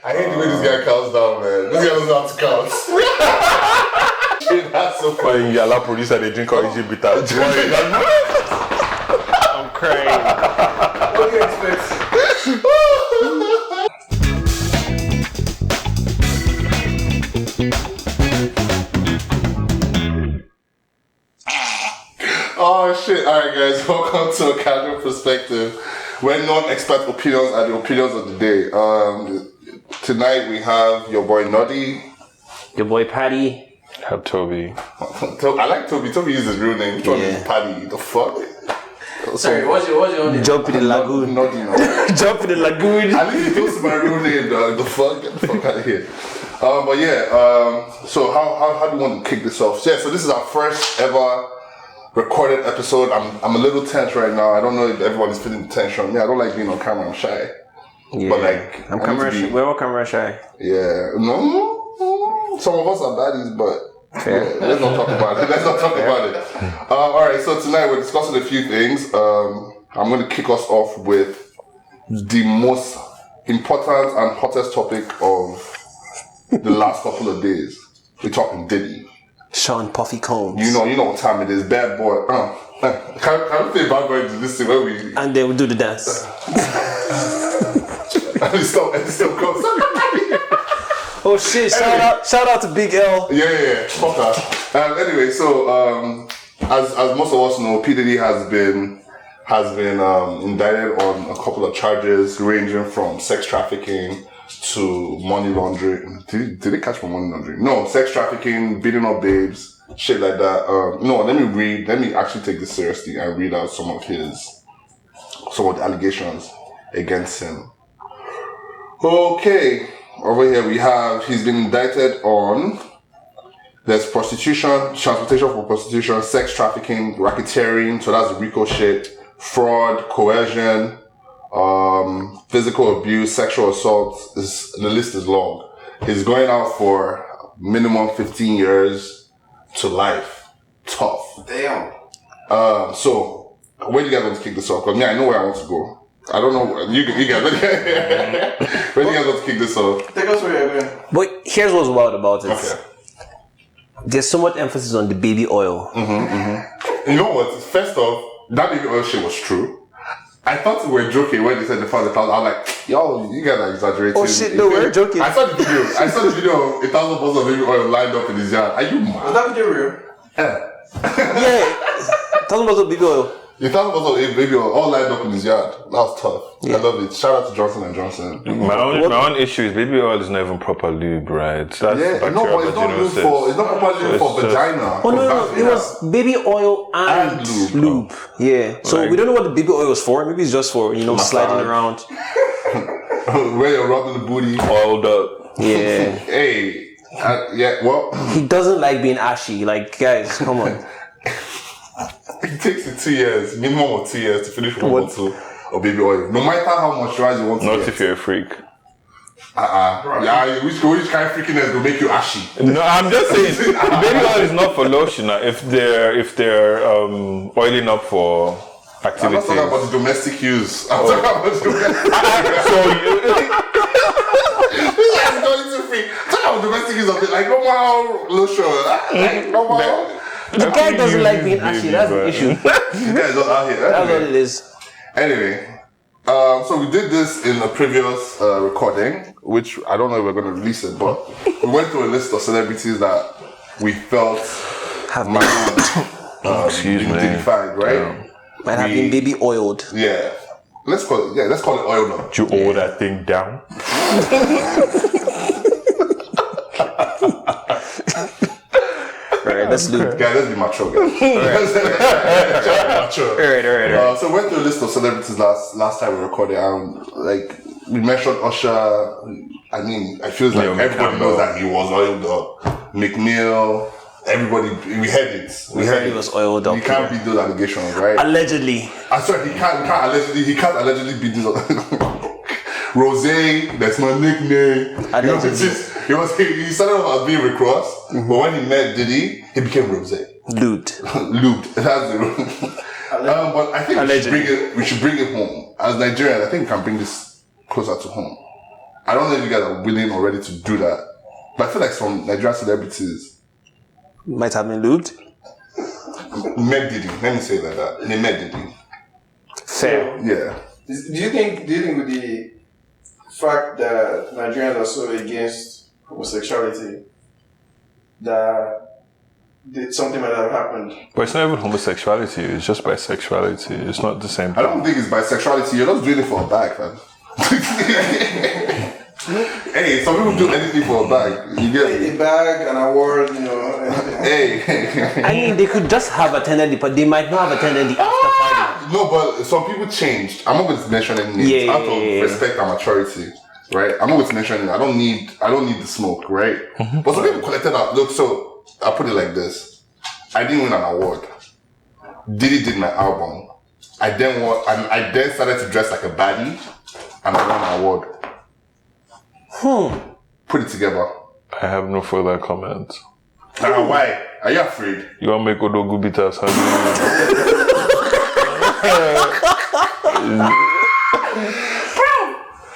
I hate the way this guy counts down, man. This guy doesn't know how to count. That's so funny. You allow producer they drink origin bitter. I'm crying. What do you expect? Oh shit, alright guys, welcome to A Casual Perspective, where non-expert opinions are the opinions of the day. Tonight we have your boy Noddy. Your boy Paddy. I have Tobii. I like Tobii. Tobii is his real name. Which one is Paddy? The fuck? Sorry, what's your name? Jump in the lagoon. Noddy, no. Jump in the lagoon. At least he knows my real name, dog. The fuck? Get the fuck out of here. But yeah, so how do you want to kick this off? Yeah, so this is our first ever recorded episode. I'm a little tense right now. I don't know if everyone is feeling the tension. Yeah, I don't like being on camera. I'm shy. Yeah. But like, I'm camera shy. We're all camera shy. Yeah. No. Some of us are baddies, but yeah, let's not talk about it. Alright, so tonight we're discussing a few things. I'm going to kick us off with the most important and hottest topic of the last couple of days. We're talking Diddy. Sean Puffy Combs. You know what time it is. Bad boy. Can we play bad boy into this thing where we... And then we do the dance. and it still goes. Oh shit, shout out to Big L. Yeah. Fuck her. Anyway, so as most of us know, P. Diddy has been indicted on a couple of charges ranging from sex trafficking to money laundering. Did they catch for money laundering? No, sex trafficking, beating up babes, shit like that. Let me actually take this seriously and read out some of the allegations against him. Okay. Over here we have, he's been indicted on, there's prostitution, transportation for prostitution, sex trafficking, racketeering, so that's the RICO shit, fraud, coercion, physical abuse, sexual assault, the list is long. He's going out for minimum 15 years to life. Tough. Damn. So, where do you guys want to kick this off? Because I know where I want to go. I don't know. You guys. Where do you guys want to kick this off? Take us where you're going. But here's what's wild about it. Okay. There's so much emphasis on the baby oil. You know what? First off, that baby oil shit was true. I thought we were joking when they said the 1,000. I was like, yo, you guys are exaggerating. Oh shit, no, we're joking. I saw the video of 1,000 bottles of baby oil lined up in his yard. Are you mad? Was that video real? Yeah. 1,000 bottles of baby oil. 1,000 bottles of baby oil all lined up in his yard. That was tough. Yeah. I love it. Shout out to Johnson & Johnson. My own issue is baby oil is not even proper lube, right? So that's but it's not proper lube for vagina. Oh no, it was baby oil and lube. Yeah. So we don't know what the baby oil is for. Maybe it's just for, sliding around. Where you're rubbing the booty. Oiled up. Yeah. Hey. He doesn't like being ashy. Like, guys, come on. It takes you 2 years, minimum of 2 years to finish one bottle of baby oil. No matter how much rice you want to Not get. if you're a freak. Yeah, which kind of freakiness will make you ashy? No, I'm just saying, baby oil is not for lotion. If they're oiling up for activities. I'm not talking about the domestic use. I'm talking about the domestic use. This guy's going too free. I'm talking about domestic use of it, like normal lotion. Like normal. The guy doesn't like being ashy, that's the issue. The guy's not out here. That's what it is. Anyway, so we did this in a previous recording, which I don't know if we're going to release it, but we went through a list of celebrities that we felt might have been dignified, right? Might have been baby oiled. Yeah. Let's call it oiled up. Do you oil that thing down? Alright, let's do it. Guys, let's be mature, guys. Alright. So we went through a list of celebrities last time we recorded, and we mentioned Usher. I mean, I feel like everybody knows that he was oiled up. McNeil, everybody, we heard it. We heard he was oiled up. You can't beat those allegations, right? Allegedly. I swear, he can't allegedly beat these. Rose, that's my nickname. He started off as being Rick Ross, but when he met Diddy, he became Rose. Lubed. That's the but I think we should bring it home. As Nigerians, I think we can bring this closer to home. I don't know if you guys are willing or ready to do that. But I feel like some Nigerian celebrities might have been lubed. Meg Diddy. Let me say it like that. They Meg Diddy. Fair. Yeah. Do you think with the fact that Nigerians are so against homosexuality that something might have happened? But it's not even homosexuality, it's just bisexuality. It's not the same I thing. don't think it's bisexuality. You're just doing it for a bag, fam. Hey, some people do anything for a bag. You get me? A bag, an award, you know. Hey. I mean, they could just have attended the party. They might not have attended the after party. No, but some people changed. I'm not going to mention any names out of respect and maturity, right? I'm not going to mention any. I don't need the smoke, right? But some people collected out. Look, so I'll put it like this: I didn't win an award. Diddy did my album. I then started to dress like a baddie, and I won an award. Put it together. I have no further comments. Why? Are you afraid? You want to make Odogu bitters?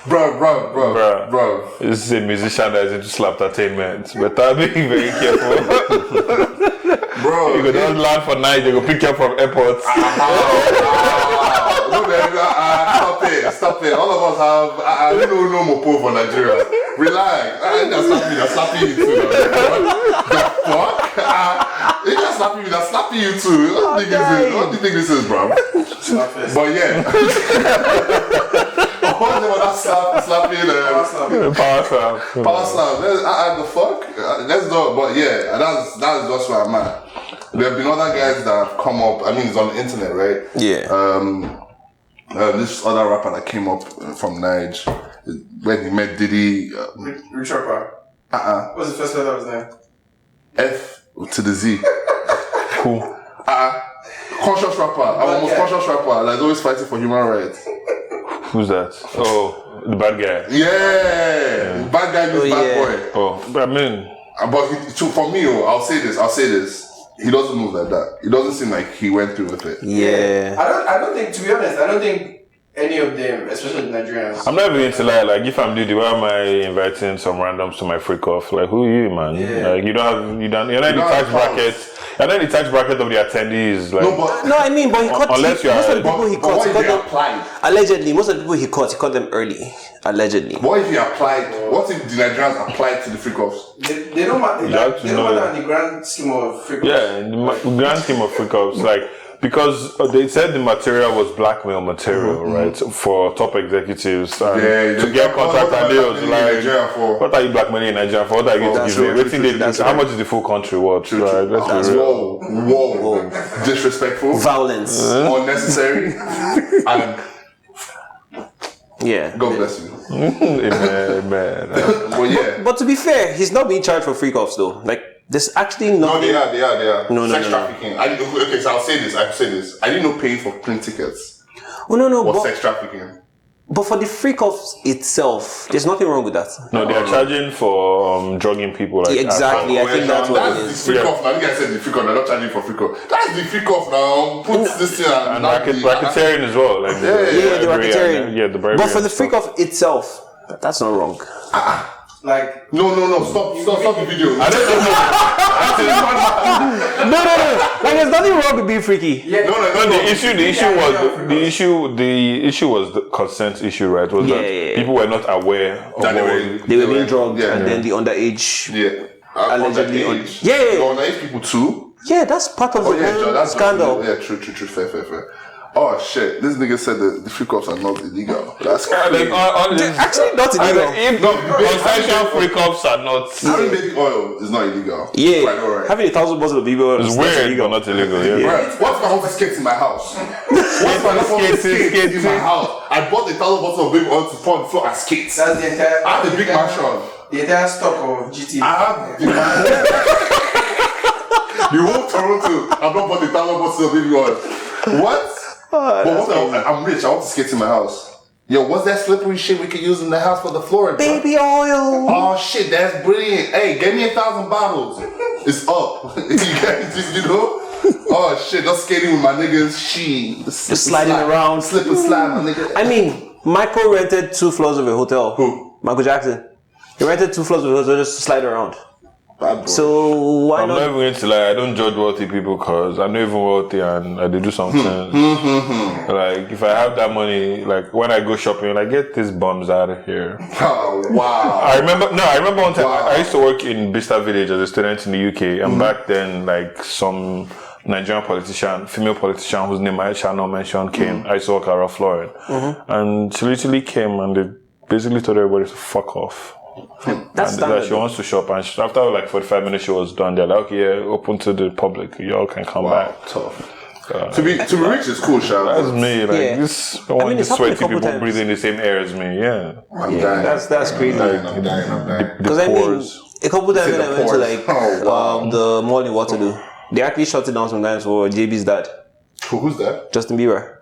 Bro. This is a musician that is into slap entertainment. But I'm being very careful. Bro. You go down land for night, they go pick you up from airports. Stop it. All of us have, we don't know Mopo for Nigeria. Relax. That's slapping you too. What the fuck? That's slapping you too. What do you think this is, bro? But yeah. Power slap. The fuck? Let's go. But yeah, that's just where I'm at. There have been other guys that have come up. I mean, it's on the internet, right? Yeah. This other rapper that came up from Nige, when he met Diddy. Rich rapper. What's the first letter of his name? F to the Z. Who? Conscious rapper. I'm almost conscious rapper that's always fighting for human rights. Who's that? Oh, the bad guy. Yeah. Bad guy means bad boy. Oh, but I mean. But for me, I'll say this. He doesn't move like that. It doesn't seem like he went through with it. Yeah. I don't think, to be honest, I don't think any of them, especially the Nigerians. I'm not even into like if I'm Diddy, why am I inviting some randoms to my freak off? Like, who are you, man? Yeah. Like, you're not in the tax bracket. You're not in the tax bracket of the attendees. Like, I mean, but he caught unless you most are. of the people he caught them allegedly. Most of the people he caught them early. Allegedly. What if he applied? What if the Nigerians applied to the freak offs? They don't matter. They don't matter in the grand scheme of freak offs. Yeah, in the grand scheme of freak offs, like. Because they said the material was blackmail material, right? For top executives to get contract and deals. Like, what are you blackmailing in Nigeria for? What are you giving? How much is the full country worth? Right? Let's be real. Whoa. Disrespectful. Violence. Unnecessary. And yeah. God bless you. Amen. Well, yeah. But to be fair, he's not being charged for freak offs though. Like, there's actually no. They are. No. Sex trafficking. Okay, so I'll say this. I didn't know paying for plane tickets. Oh no. Was sex trafficking. But for the freak offs itself, there's nothing wrong with that. No, they are charging for drugging people. Like exactly. I think that's what it is. The freak off. Now, you guys said the freak off. They're not charging for freak off. That's the freak off now. Put this thing and racketeering as well. Like the racketeering. Yeah, the bribery. But for the freak off itself, that's not wrong. Like no, stop the video. I don't know. No. Like there's nothing wrong with being freaky. Yeah. No. The issue was the consent issue, right? Was that people were not aware of they were being drugged, and then the underage. Yeah. Allegedly. The underage people too. Yeah, that's part of the scandal. Yeah, true. Fair. Oh shit! This nigga said that the freak offs are not illegal. That's crazy. Actually, not illegal. Consensual freak offs are not. Having baby oil is not illegal. Yeah, right. Having 1,000 bottles of baby oil is weird, but not illegal. Yeah. Right. What if I want to skate in my house? What if I want to skate in my house? I bought 1,000 bottles of baby oil to pour on the floor and skate. That's the entire. I have a big mansion. The entire stock of GT. I have the whole Toronto. I've not bought 1,000 bottles of baby oil. What? But I'm rich. I want to skate in my house. Yo, what's that slippery shit we could use in the house for the flooring? Baby oil. Oh shit, that's brilliant. Hey, get me 1,000 bottles. It's up. You know? Oh shit, just skating with my niggas. Just sliding around. Slip and slide, my nigga. I mean, Michael rented 2 floors of a hotel. Who? Michael Jackson. He rented 2 floors with her just to slide around. So why I'm not? not even going to lie. I don't judge wealthy people because I'm not even wealthy and I do something. Like if I have that money, like when I go shopping, I get these bums out of here. Oh, wow. I remember one time I used to work in Bista Village as a student in the UK, and back then, like some Nigerian female politician whose name I shall not mention came. I used to work at Ralph Lauren, and she literally came and they basically told everybody to fuck off. That's and standard. she wants to shop, and after like 45 minutes she was done. They're like, okay, yeah, open to the public. Y'all can come back. Tough. To be rich is cool, Shab. That's me. Like Yeah. this, I want it's the happened a sweaty couple people times. breathing the same air as me. Yeah. I'm dying. That's crazy. I'm dying. Because I mean, a couple times when I went to pores. like the mall in Waterloo, they actually shut it down sometimes for JB's dad, Who's that? Justin Bieber.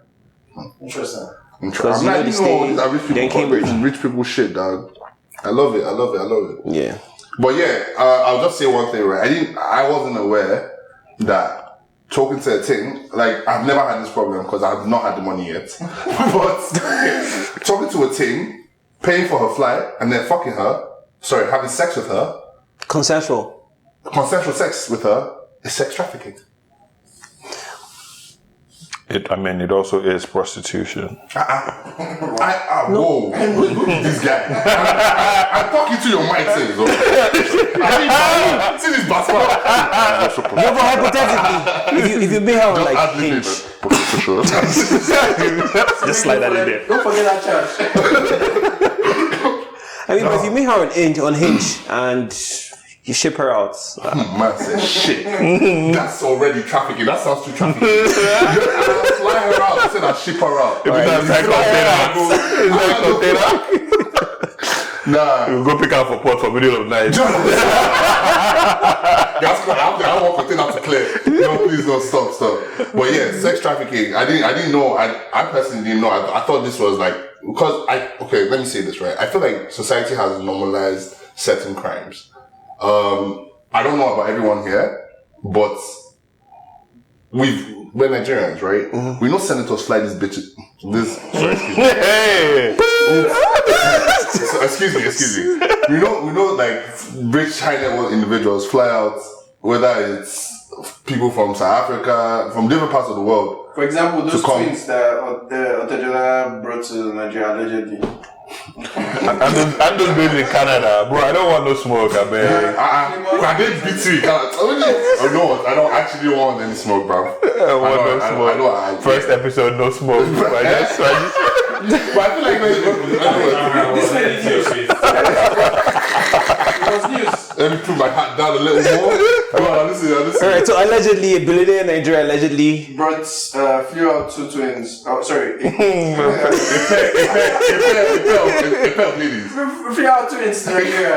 Interesting. Because I'm you know not they even stay know these they're in Cambridge. rich people shit, dog. I love it. Yeah. But yeah, I'll just say one thing, right? I wasn't aware that talking to a ting, like I've never had this problem because I've not had the money yet. But talking to a ting, paying for her flight, and then having sex with her, Consensual sex with her, is sex trafficking. It also is prostitution. Whoa, this guy. I'm talking to your mic, see this basketball. Yeah, but hypothetically, if you may have like hinge, just slide that in there. Don't forget that charge. I mean, but if you may have on hinge and you ship her out. Man said, shit. That's already trafficking. That sounds too trafficking. I'll fly her out. I said I'll ship her out. Nah. We'll go pick her for port for middle of night. That's good. I want container to clear. No, please don't stop. But yeah, sex trafficking. I didn't know. I personally didn't know. I thought this was like let me say this right. I feel like society has normalized certain crimes. I don't know about everyone here, but we're Nigerians, right? Mm-hmm. We know senators fly these bitches. Excuse me. We know like rich high net worth individuals fly out, whether it's people from South Africa, from different parts of the world. For example, those twins that Otejola brought to Nigeria allegedly. I'm just based in Canada, bro. I don't want no smoke, I beg. I did BT. I don't actually want any smoke, bro. I want no smoke. First episode, no smoke. But I feel like this made news. It was news. Let me put my hat down a little more. Listen. Alright, so allegedly, a billionaire in Nigeria allegedly flew out 2 twins. Oh, sorry. Flew out twins to Nigeria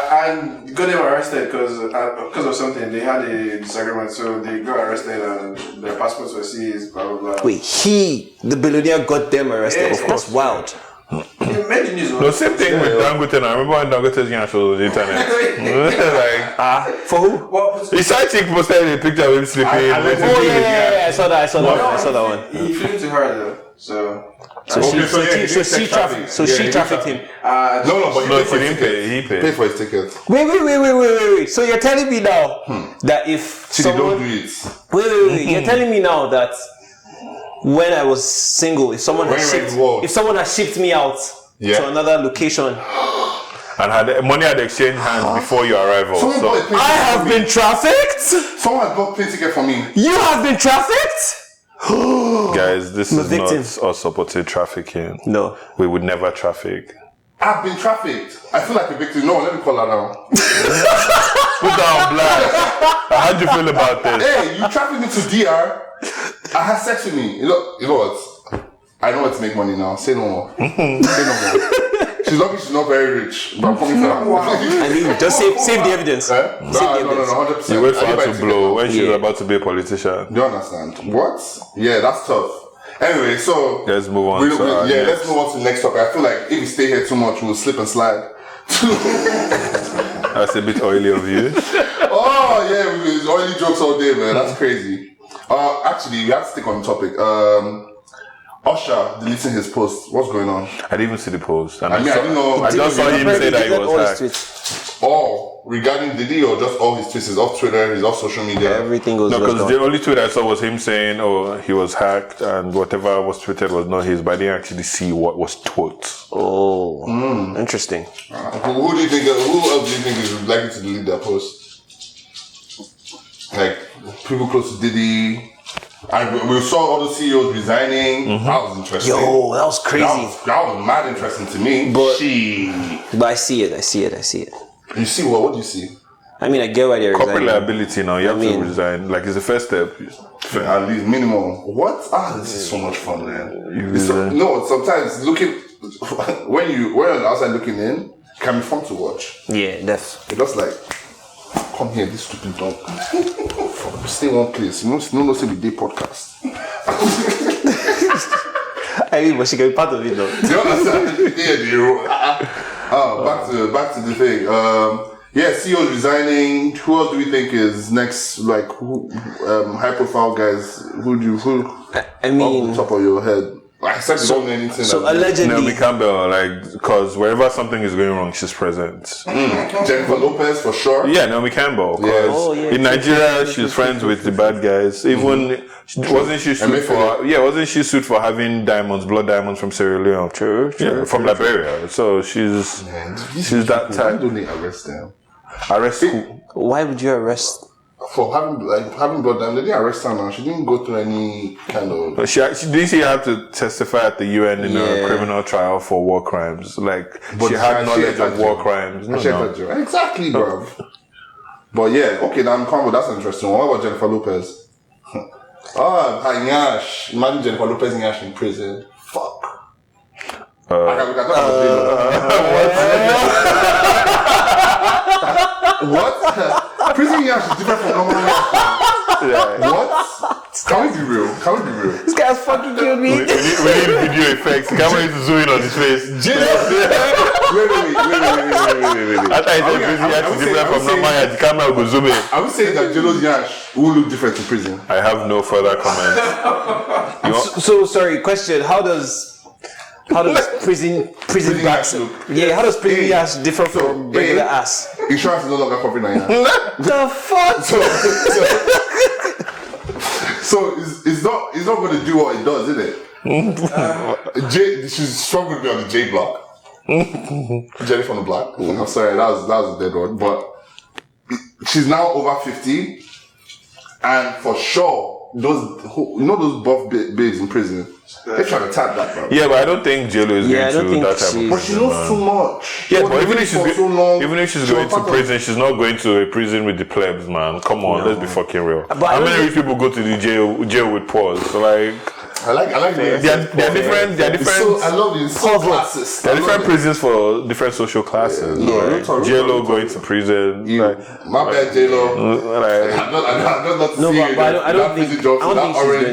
and got them arrested because of something. They had a disagreement, so they got arrested and their passports were seized, blah, blah, blah. Wait, the billionaire got them arrested? Yeah, that's wild. It made the news. No, same thing with Dangote. I remember when Dangote's getting shows on the internet. For who? His side chick posted a picture of him sleeping. I saw that one. He flew to her though, so. She trafficked him. But he didn't pay. He paid for his ticket. Wait. So you're telling me now that if someone... don't do it. Wait. You're telling me now that when I was single, if someone had shipped me out to another location and had money had exchanged hands before your arrival, I have been trafficked. Someone bought plane ticket for me. You have been trafficked. Guys, this is not us supporting trafficking. No, we would never traffic. I've been trafficked. I feel like a victim. No, let me call her now. Put down blast. How do you feel about this? Hey, you trafficked me to DR. I had sex with me. You know what? I know where to make money now. Say no more. Say no more. She's lucky she's not very rich, but I'm coming for her. I mean, just save the evidence. No, 100%. You wait for her to blow when she's about to be a politician. Do you understand? What? Yeah, that's tough. Anyway, so let's move on. Let's move on to the next topic. I feel like if we stay here too much, we'll slip and slide. That's a bit oily of you. Oh yeah, it's oily jokes all day, man. That's crazy. Actually, we have to stick on the topic. Usher deleting his post. What's going on? I didn't even see the post. I didn't know. I just saw him say that he was hacked. All regarding Diddy or just all his tweets? He's off Twitter, he's off social media. Everything goes. No, because the only tweet I saw was him saying, "Oh, he was hacked," and whatever was tweeted was not his. But I didn't actually see what was tweeted. Oh, interesting. Who do you think? Who else do you think is likely to delete that post? Like people close to Diddy. We saw all the CEOs resigning. That was interesting. Yo, that was crazy. That was mad interesting to me. But I see it. You see what? What do you see? I mean, I get why they're Corporate resigning. liability now. You have to resign. Like, it's the first step. At least minimum. What? This is so much fun, man. No, sometimes looking when you're on the outside looking in, it can be fun to watch. Yeah, definitely. It's just like, come here, this stupid dog. Stay one place. You know, say we did podcast. I mean, but she can be part of it though. You understand? Back to the thing. CEOs resigning. Who else do we think is next? Like, high profile guys? I mean, off the top of your head. Except you don't know anything. So allegedly, Naomi Campbell, like, because wherever something is going wrong, she's present. Jennifer Lopez for sure. Yeah, Naomi Campbell. Because in Nigeria, she's friends with the bad guys. Even wasn't she sued for having blood diamonds from Sierra Leone? True. From Liberia. So she's that type. Why don't they arrest them? Arrest who? Why would you arrest? For having blood diamonds, they didn't arrest her now. She didn't go through any kind of. But she didn't she have to testify at the UN in a criminal trial for war crimes? Like, she had knowledge of war crimes. No. Exactly, bro. But yeah, okay, now I'm combo. That's an interesting one. What about Jennifer Lopez? Nyash. Imagine Jennifer Lopez Nyash in prison. Fuck. What? Prison Nyash is different from normal Nyash. What? Can we be real? This guy's fucking killed me. We need video effects. Can't wait to zoom in on his face. Wait. I thought he said prison Nyash is different from normal Nyash. The camera will zoom in. I would say that Jello's Nyash will look different in prison. I have no further comments. So sorry, question. How does prison Nyash look? Yeah, how does prison Nyash differ from regular ass? Insurance is no longer covering Nyash. The fuck? So it's not going to do what it does, is it? She's strong to be on the J block. Jenny from the block. I'm sorry, that was a dead one. But she's now over 50, and for sure, those buff babes in prison, they're trying to tap that, bro. Yeah, but I don't think JLo is going to that type of prison. But she knows so much. Yeah, but even if she's going to prison, she's not going to a prison with the plebs, man. Come on, let's be fucking real. How many rich people go to the jail with pause? So, like, I like they're different. I love it. So classes. There are different prisons for different social classes. JLo going to prison. My bad, JLo. I don't think she's going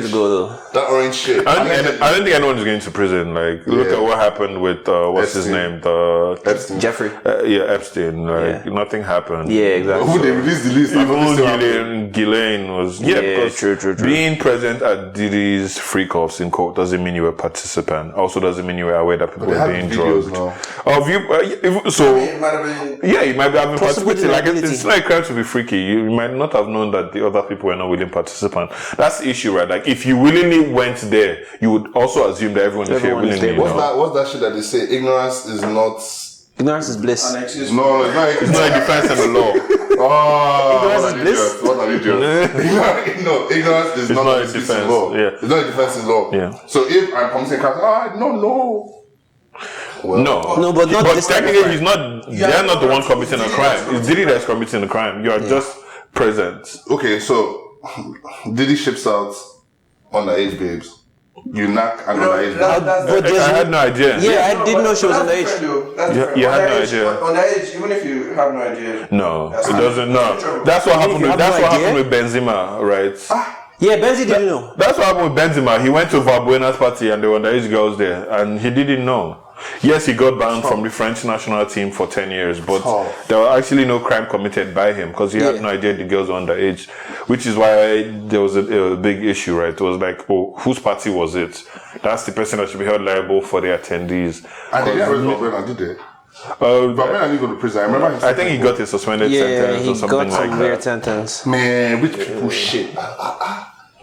to go though. That orange shit. I don't think anyone is going to prison. Like, look at what happened with what's his name, Epstein. Jeffrey. Epstein. Like, nothing happened. Yeah, exactly. Who they released the list? Even Ghislaine was true. Being present at Diddy's freak offs in court doesn't mean you were a participant. Also doesn't mean you were aware that people were being drugged. You might be having participated. Like, it's not a crime to be freaky. You might not have known that the other people were not willing participants. That's the issue, right? Like, if you willingly went there, you would also assume that everyone is here willingly. What's that shit that they say? Ignorance is bliss. No, it's not a defense in the law. Ignorance is bliss. What an idiot. No, ignorance is not a defense in law. Yeah. It's not a defense in law. Yeah. So if I'm committing crime, I don't know. Well, no, but technically he's not. They're not the one committing a crime. It's Diddy that's committing the crime. You are just present. Okay, so Diddy ships out underage babes. You knock an underage babe. I had no idea. Yeah, I didn't know she was underage. You had no idea. Underage, even if you have no idea. No, it doesn't. No, that's what happened. That's what happened with Benzema, right? Yeah, Benzi didn't know. That's what happened with Benzema. He went to Valbuena's party and there were underage girls there, and he didn't know. Yes, he got banned from the French national team for 10 years, but there was actually no crime committed by him because he had no idea the girls were underage, which is why there was a big issue, right? It was like, oh, whose party was it? that's the person that should be held liable for the attendees. And they didn't arrest Bob Brennan, did they? But Brennan didn't go to prison. I remember. I think he got a suspended sentence or something like that. Yeah, he got a weird sentence. Man, rich people shit.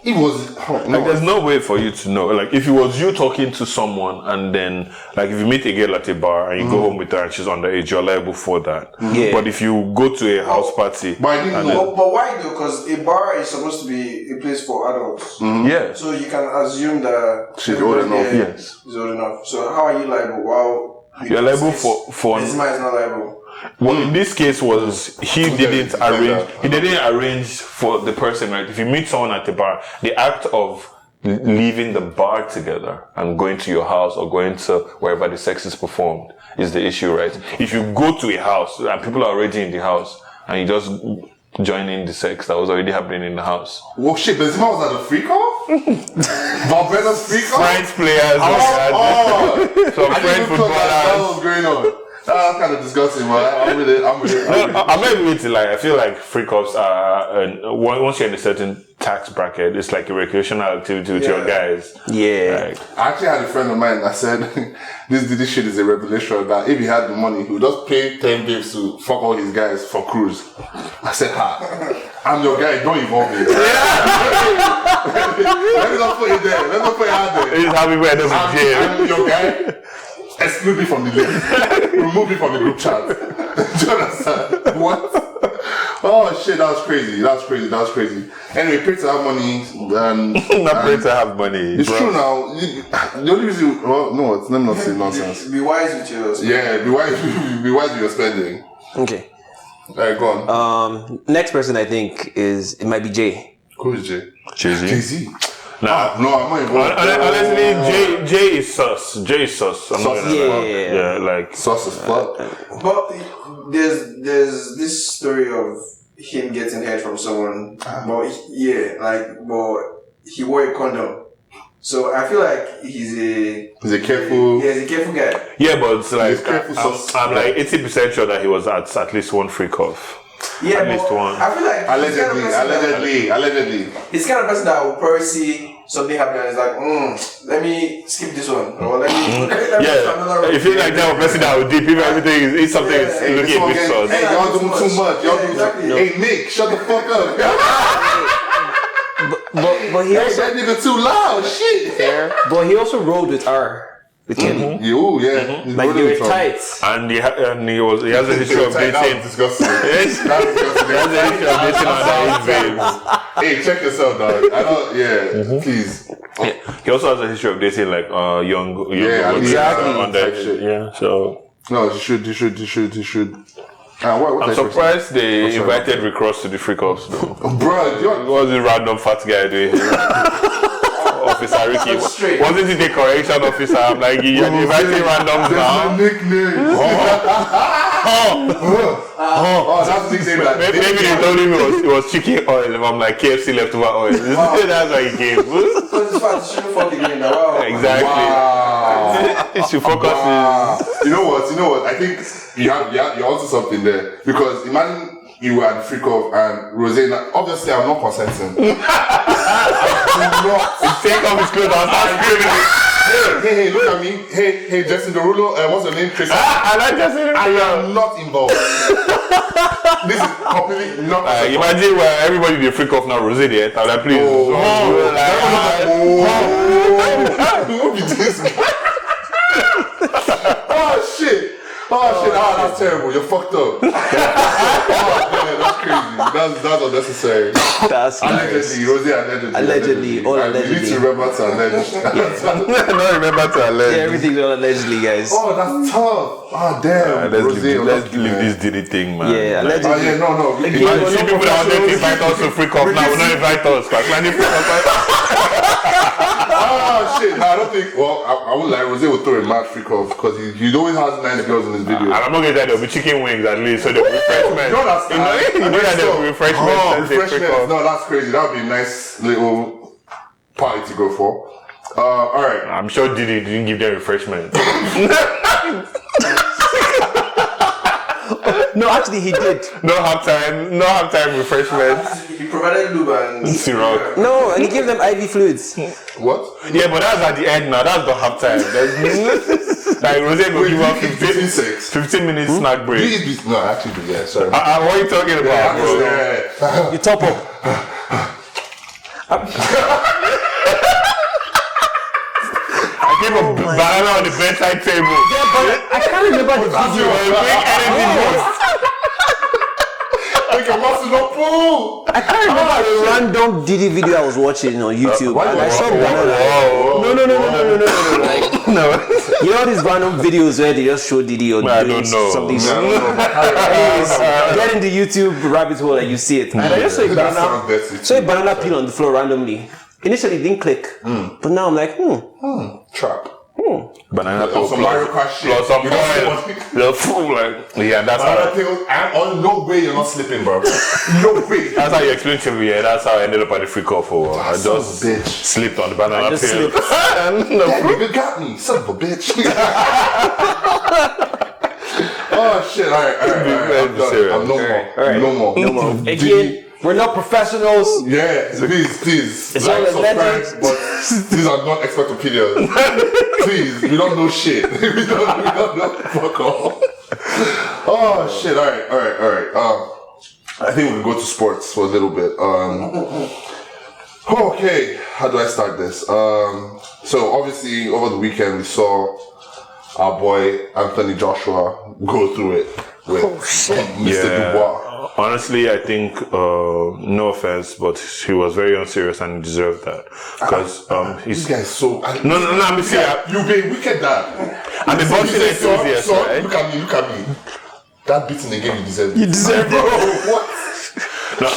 It was like there's no way for you to know. Like if it was you talking to someone and then like if you meet a girl at a bar and you go home with her and she's underage, you're liable for that. Yeah. But if you go to a house party, but I didn't know. But why though? Because a bar is supposed to be a place for adults. Yeah. So you can assume that She's old enough. Yes. She's old enough. So how are you liable? Wow. You're liable for Benzema is not liable. Well, in this case was he didn't arrange for the person, right? If you meet someone at the bar, the act of leaving the bar together and going to your house or going to wherever the sex is performed is the issue, right? If you go to a house and people are already in the house and you just join in the sex that was already happening in the house. Well, shit, Benzema was at a freak off? Valverde's freak off? French players. Some French footballers. That was going on. That's kind of disgusting, man. I'm with it. I'm not even with it. Like, I feel like freak offs are, once you're in a certain tax bracket, it's like a recreational activity with your guys. Yeah. Like, I actually had a friend of mine that said, this Diddy shit is a revelation that if he had the money, he would just pay 10 babes to fuck all his guys for cruise. I said, I'm your guy, don't involve me. Let me not put it there. Let me not put it out there. this is how we went up in jail. I'm your guy. Exclude me from the list. Remove me from the group chat. Do you understand? What? Oh shit, that was crazy. Anyway, pay to have money and Not pay to have money. it's true now. The only reason, well, no, let me not say nonsense. Be wise with your spending. Yeah, be wise with your spending. Okay. Alright, go on. Next person I think it might be Jay. Who is Jay? Jay-Z. Jay-Z. Nah. No, I'm not involved. Honestly, Jay is sus. Jay is sus. I'm not gonna lie. Yeah. Like Sauce is fuck. But there's this story of him getting head from someone. But he wore a condom. So I feel like he's a careful. He's a careful guy. yeah, but it's like He's careful sus. I'm like 80% sure that he was at least one freak off. Yeah, At least one. I feel like Allegedly. he's the kind of person that will probably see something happen and is like, let me skip this one. Or let me Yeah, if you're like that person that would dip, if everything is something is looking a bit sus. Hey, y'all doing too much. Y'all exactly. Hey, Nick, shut the fuck up. But he also That nigga too loud. Shit. but he also rode with R. With Kenny. Yeah. He's Like they really were from- tight. And he has a history of That dating. was disgusting. Yes. That's disgusting. He has a history of dating underage babes. Hey, check yourself, dog. I don't. Please. Yeah. He also has a history of dating like young Yeah, women, exactly. underage. Yeah, so No, he should. What I'm surprised they invited Rick Ross to the freak offs though. Bro, What was this random fat guy doing? Officer Ricky. Wasn't it a correction officer? I'm like, you're inviting randoms now. nickname. That's the nickname. Maybe they told him it was chicken oil. And I'm like, KFC leftover oil. That's what he gave. Because it's fast, you shouldn't fuck again. Wow. Exactly. Wow. It should focus. You know what? I think you're onto something there. Because imagine you were at the freak off and Rosanna, obviously I'm not consenting. I do not. Take off his clothes and start screaming. Hey, look at me. Hey, Justin Derulo, what's your name? Tracy? I like Justin Derulo. I am not involved. This is completely not. Imagine where everybody they freak off now, Rosanna. I'm like, please. Who be this guy? Oh shit. That's terrible. You're fucked up. That's crazy. That's unnecessary. That's Allegedly, Rosie, allegedly. All You allegedly. need to remember to allege. No, remember to allege. Yeah, everything's all allegedly, guys. Oh, that's tough. Oh, damn. Let's leave this Diddy thing, man. Yeah, Like, allegedly. Oh, yeah, no. Again, you see people that want to invite us to freak off now, will not invite us. Oh, shit. No, I don't think. Well, I would like Rosé would throw a mad freak off because he always has nice girls in his videos. And I'm not going to say there'll be chicken wings at least, so there'll be refreshments. You know that's You know that there'll be refreshments. Oh, and they freak refreshments. off. No, that's crazy. That would be a nice little party to go for. Alright. I'm sure Diddy didn't give them refreshments. No, actually, he did. No halftime refreshments. He provided lube and syrup. No, and he gave them IV fluids. What? Yeah, but that's at the end now. That's the halftime. Like Rose will give up 15 minutes snack break. No, actually, yeah, sorry. What are you talking about, bro? You top up. I gave a banana on the bedside table. Yeah, but I can't remember the video. I can't remember the random Diddy video I was watching on YouTube. And I saw banana. No. Like, No. you know these random videos where they just show Diddy or doing something. Anyways, get in the YouTube rabbit hole and you see it. And I just saw a banana peel on the floor randomly. Initially it didn't click, but now I'm like, Trap. Banana peel Some Mario Kart shit. Plus some oil. Yeah, that's how. No way you're not slipping, bro. No way. That's how you explain to me. Yeah, that's how I ended up at the free call for. I just slipped on the banana peel. You got me, son of a bitch. Oh shit! All right. I'm no more. Again, we're not professionals. Yeah, please. It's all subscribe, but these are not expert opinions. Please, we don't know shit. we don't know. Fuck off. Oh shit! All right. I think we can go to sports for a little bit. Okay, how do I start this? So obviously over the weekend we saw our boy Anthony Joshua go through it with Mr. Dubois. Honestly, I think, no offense, but he was very unserious and he deserved that. Because this guy is so... No, I'm saying... You be wicked, dad. I'm a boxing enthusiast, right? Look at me. That beating again, you deserve it. You deserve it. What? No,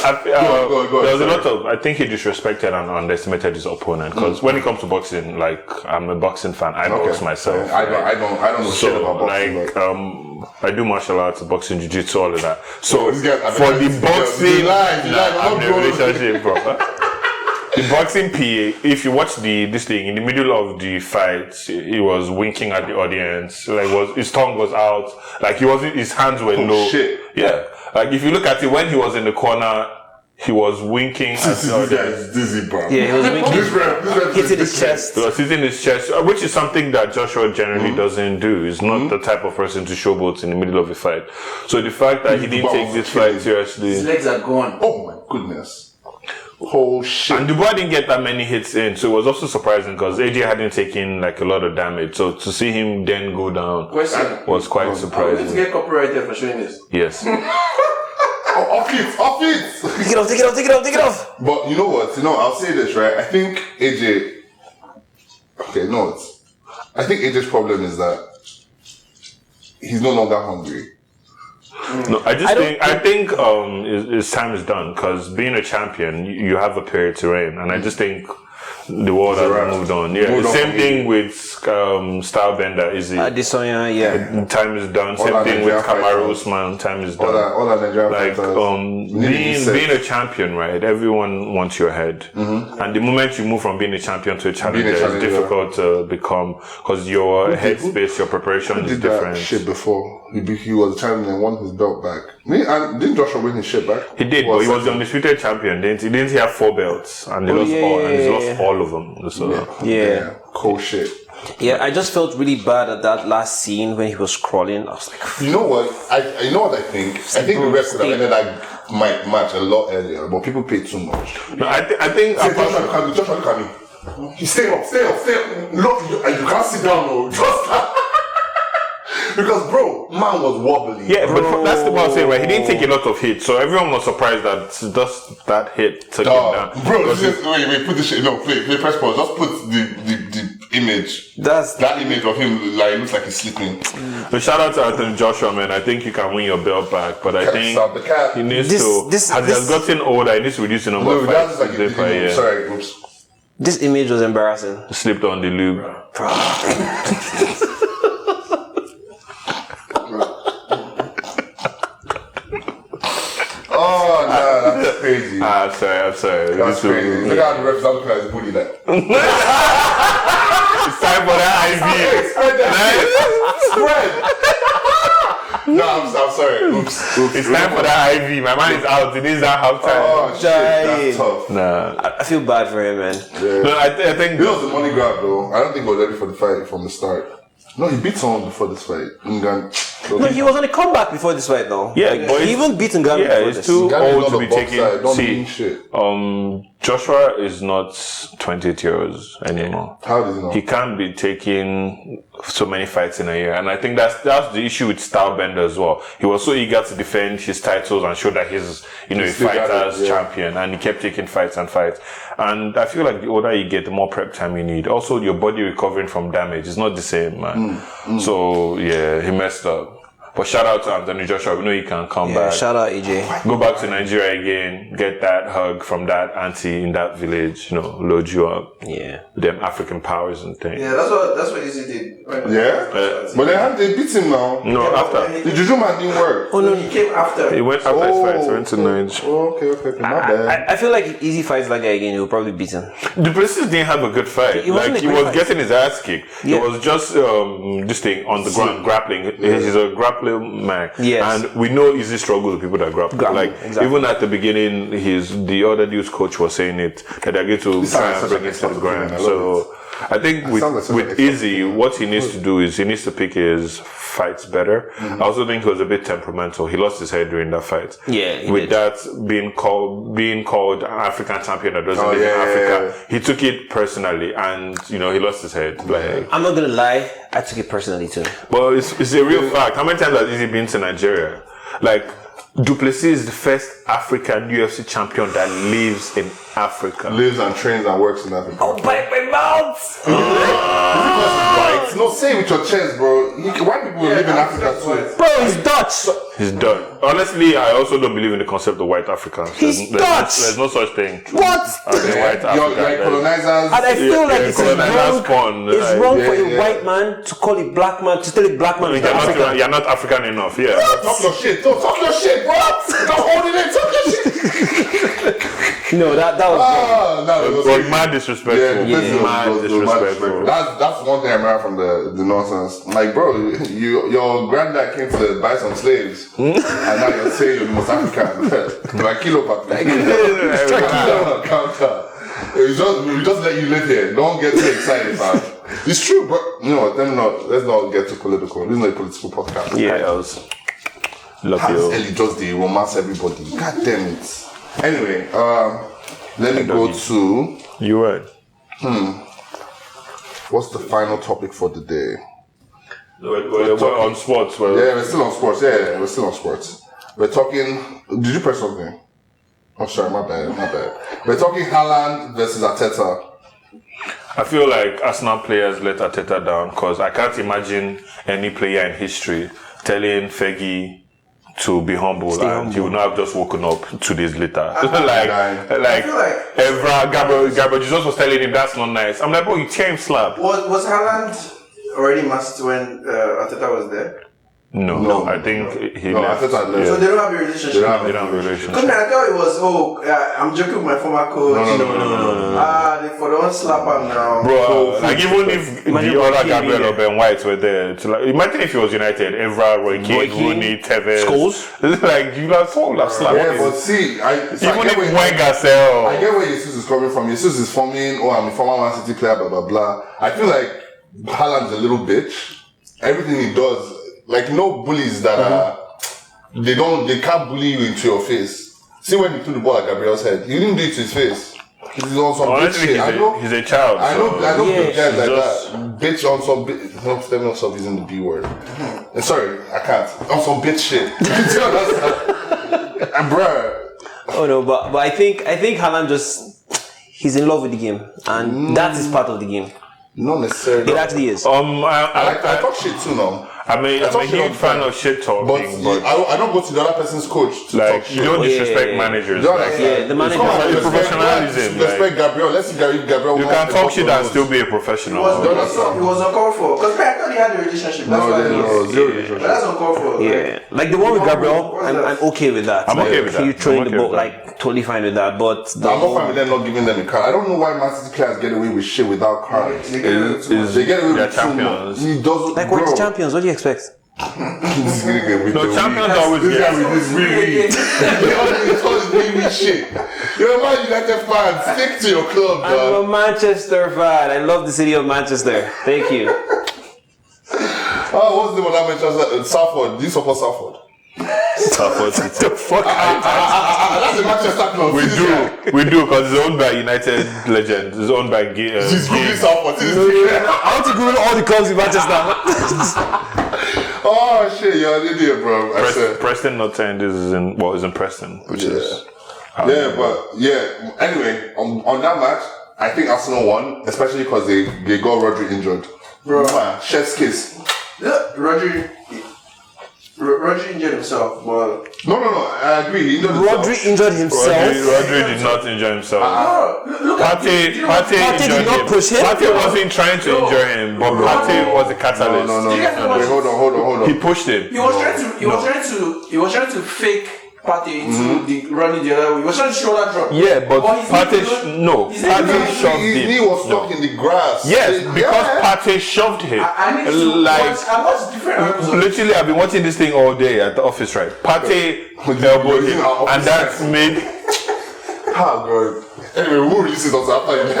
go there was a lot of... I think he disrespected and underestimated his opponent. Because when it comes to boxing, like, I'm a boxing fan. I box myself. I don't know shit about boxing. Like, I do martial arts, boxing, jiu-jitsu, all of that. So, for the boxing... I'm in a relationship, bro. The boxing PA, if you watch this thing, in the middle of the fight, he was winking at the audience. Like, his tongue was out. Like, his hands were low. Shit. Yeah. Like, if you look at it, when he was in the corner, he was winking at the audience. Dizzy, bro. Yeah, he was winking. Hitting his chest. He was hitting his chest, which is something that Joshua generally doesn't do. He's not the type of person to showboat in the middle of a fight. So the fact that he didn't take this fight seriously. His legs are gone. Oh my goodness. Oh shit. And Dubois didn't get that many hits in, so it was also surprising because AJ hadn't taken like a lot of damage. So to see him then go down was quite surprising. Let's get copyrighted for showing this. Yes. Off it. Take it off. But you know what? I'll say this, right? I think AJ... Okay, no. I think AJ's problem is that he's no longer hungry. No, I think his time is done because being a champion, you have a period to reign, and I just think the world has moved on. Yeah, same thing with Stylebender. Adesanya, yeah. Time is done. Same thing with Kamaru Usman. Time is done. All that Nigerian being a champion, right? Everyone wants your head, and the moment you move from being a champion to a challenger, it's difficult to become because your headspace, your preparation is different. That shit before he was a champion and won his belt back. And didn't Joshua win his shit back? He did, but he was the undisputed champion. He didn't have 4 belts, and he lost all of them. So yeah. Cool shit. Yeah, I just felt really bad at that last scene when he was crawling. I was like, you know what? I think the refs could have ended that match a lot earlier, but people paid too much. No, I think Joshua, look at me. Stay up. Look, you can't sit down, no. Just because, bro, man was wobbly. Yeah, but that's the one I'm saying, right? He didn't take a lot of hits, so everyone was surprised that just that hit took him down. Bro, wait, put this shit. No, play press pause. Just put the image. That image of him, like, looks like he's sleeping. So shout out to Anthony Joshua, man. I think you can win your belt back, but I think he needs as he has gotten older, he needs to reduce the number of fights. Sorry, oops. This image was embarrassing. Slipped on the lube. Oh, no, that's crazy. I'm sorry. That's crazy. Look how the refs are looking at his booty like. It's time for that IV. Spread. I'm sorry. Oops. It's time for that IV. My man is out. It is that half time. Oh shit, that's tough. Nah. I feel bad for him, man. Yeah. No, I think it was the money grab though. I don't think he was ready for the fight from the start. No, he beat someone before this fight. No, he was on a comeback before this fight though. Yeah, like, but he even beat Ngannou. Yeah, before it's this. too old to be taking. See, Joshua is not 28 years anymore. How does he know? He can't be taking so many fights in a year, and I think that's the issue with Stylebender as well. He was so eager to defend his titles and show that he's a fighter's champion, and he kept taking fights and fights. And I feel like the older you get, the more prep time you need. Also, your body recovering from damage is not the same, man. So yeah, he messed up. But shout out to Anthony Joshua. We know he can come back. Shout out AJ. Go back to Nigeria again. Get that hug from that auntie in that village. Load you up. Yeah. Them African powers and things. Yeah, that's what Izzy did. But they beat him now. No, after. The Juju man didn't work. Oh no, he came after. He went after his fight. He went to Nigeria. Okay. My bad. I feel like if Easy fights that guy again, he'll probably beat him. Du Plessis didn't have a good fight. He was getting his ass kicked. Yeah. It was just this thing on the ground, grappling. He's a grappling man. Yes. And we know Izzy struggles with people that grapple. Even at the beginning, the other dude's coach was saying it, that they're going to try and bring it to the ground. So I think with Izzy, what he needs to do is he needs to pick his fights better. I also think he was a bit temperamental. He lost his head during that fight. Yeah. With that being called African champion that doesn't live in Africa, he took it personally, and he lost his head. Like, I'm not gonna lie, I took it personally too. but it's a real fact. How many times has Izzy been to Nigeria? Like, Du Plessis is the first African UFC champion that lives in Africa. Lives and trains and works in Africa. Oh, bite my mouth! No, say it with your chest, bro. White people live in Africa too. Bro, he's Dutch! He's done. Honestly, I also don't believe in the concept of white Africans. He's Dutch! There's no such thing. What? White You're colonizers. And I feel like it's wrong. It's wrong for a white man to call a black man, to tell a black man you're not African enough, yeah. Talk your shit. Don't talk your shit, bro. Don't hold it in. Talk your shit. No, that was mad disrespectful. Mad disrespectful. That's one thing I remember from the nonsense. Like, bro, your granddad came to buy some slaves, and now you're saying you're the most African. Like kilo, counter. We just let you live here. Don't get too excited, man. It's true, but let's not get too political. This is not a political podcast. Yeah, I was. Love you. Ellie just the romance everybody. God damn it. Anyway, let me go to. You right. What's the final topic for the day? We're on sports. We're still on sports. Yeah, we're still on sports. We're talking. Did you press something? Oh, sorry, my bad. We're talking Haaland versus Arteta. I feel like Arsenal players let Arteta down because I can't imagine any player in history telling Fergie to be humble, and he would not have just woken up 2 days later. Gabriel Jesus was telling him that's not nice. I'm like, bro, you tear him slap. Was Haaland already masked when Arteta was there? No, I think he left. Arteta left. So they don't have a relationship. They don't have a relationship. Because I thought it was, I'm joking with my former coach. No. They don't slap him now. Bro, even if the other Gabriel or Ben White were there, imagine if he was United, Evra, Roy Keane, Rooney, Tevez. Scholes? Like, you guys all have slapped him. Yeah, but see, even if Wenger said, I get where Jesus is coming from. Jesus is forming, I'm a former Man City player, blah, blah, blah. I feel like Haaland's a little bitch. Everything he does, like, bullies that they can't bully you into your face. See when he threw the ball at Gabriel's head, he didn't do it to his face. He's on some bitch shit. He's a child. I know guys like that. Bitch on some bitch. No, Stephen stop using the B word. Sorry, I can't. On some bitch shit. And bruh. Oh no, but I think Haaland he's in love with the game, and that is part of the game. Not necessarily. It actually is. I talk shit too now. I'm a huge fan of shit talking, but I don't go to the other person's coach to talk shit. You don't disrespect managers. The manager. It's professionalism. Respect Gabriel. Let's see Gabriel. You can talk shit and still be a professional. It was uncalled for. Because I thought he had a relationship. That's why zero relationship. But that's uncalled for. Yeah. Like the one with Gabriel, I'm okay with that. I'm okay with that. You throwing the ball, totally fine with that. But I'm not fine with them not giving them a card. I don't know why Man City players get away with shit without cards. They get away with champions. He doesn't. like we're the champions. What do you expect? No, champions always get. This really. It's all this really shit. You're a Man United fan. Stick to your club, dog. I'm a Manchester fan. I love the city of Manchester. Thank you. Oh, what's the name of that Manchester? Salford. Do you support Salford? Salford City. The fuck? That's a Manchester club. We do, because it's owned by United legend. It's owned by She's Googling Salford. I want to Google all the clubs in Manchester. Oh shit, you're an idiot, bro. Preston North End is in Preston, which is. Anyway, on that match, I think Arsenal won, especially because they got Rodri injured. Bro, chef's kiss. Yeah, Rodri injured himself, but... No, I agree. He Rodri injured himself. Rodri did not injure himself. Partey did not push him. Partey wasn't trying to injure him, but Partey was the catalyst. No. Wait, hold on. He pushed him. He was trying to fake Paddy into the running the other way. He was trying to show that drop. Yeah, but Partey shoved him. His knee was stuck in the grass. Yes, because Partey shoved him. I watched different angles. Literally, I've been watching this thing all day at the office, right? Partey elbowed him, and that's made. Oh god. Anyway, we'll release it also after you.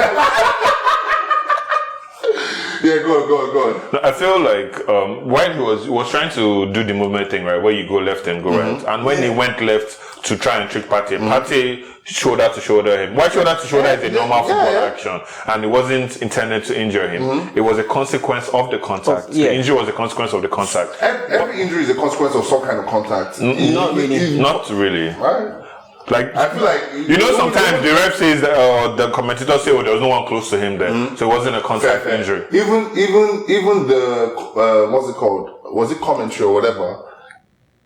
Yeah, go on. No, I feel like when he was trying to do the movement thing, right, where you go left and go right, and when he went left to try and trick Partey, Partey shoulder to shoulder him. Why shoulder to shoulder is a normal football action, and it wasn't intended to injure him. It was a consequence of the contact. The injury was a consequence of the contact. Every injury is a consequence of some kind of contact. Not really. Right? Like, I feel like sometimes the ref says that, the commentator say, there was no one close to him there, so it wasn't a contact injury. Even the what's it called? Was it commentary or whatever?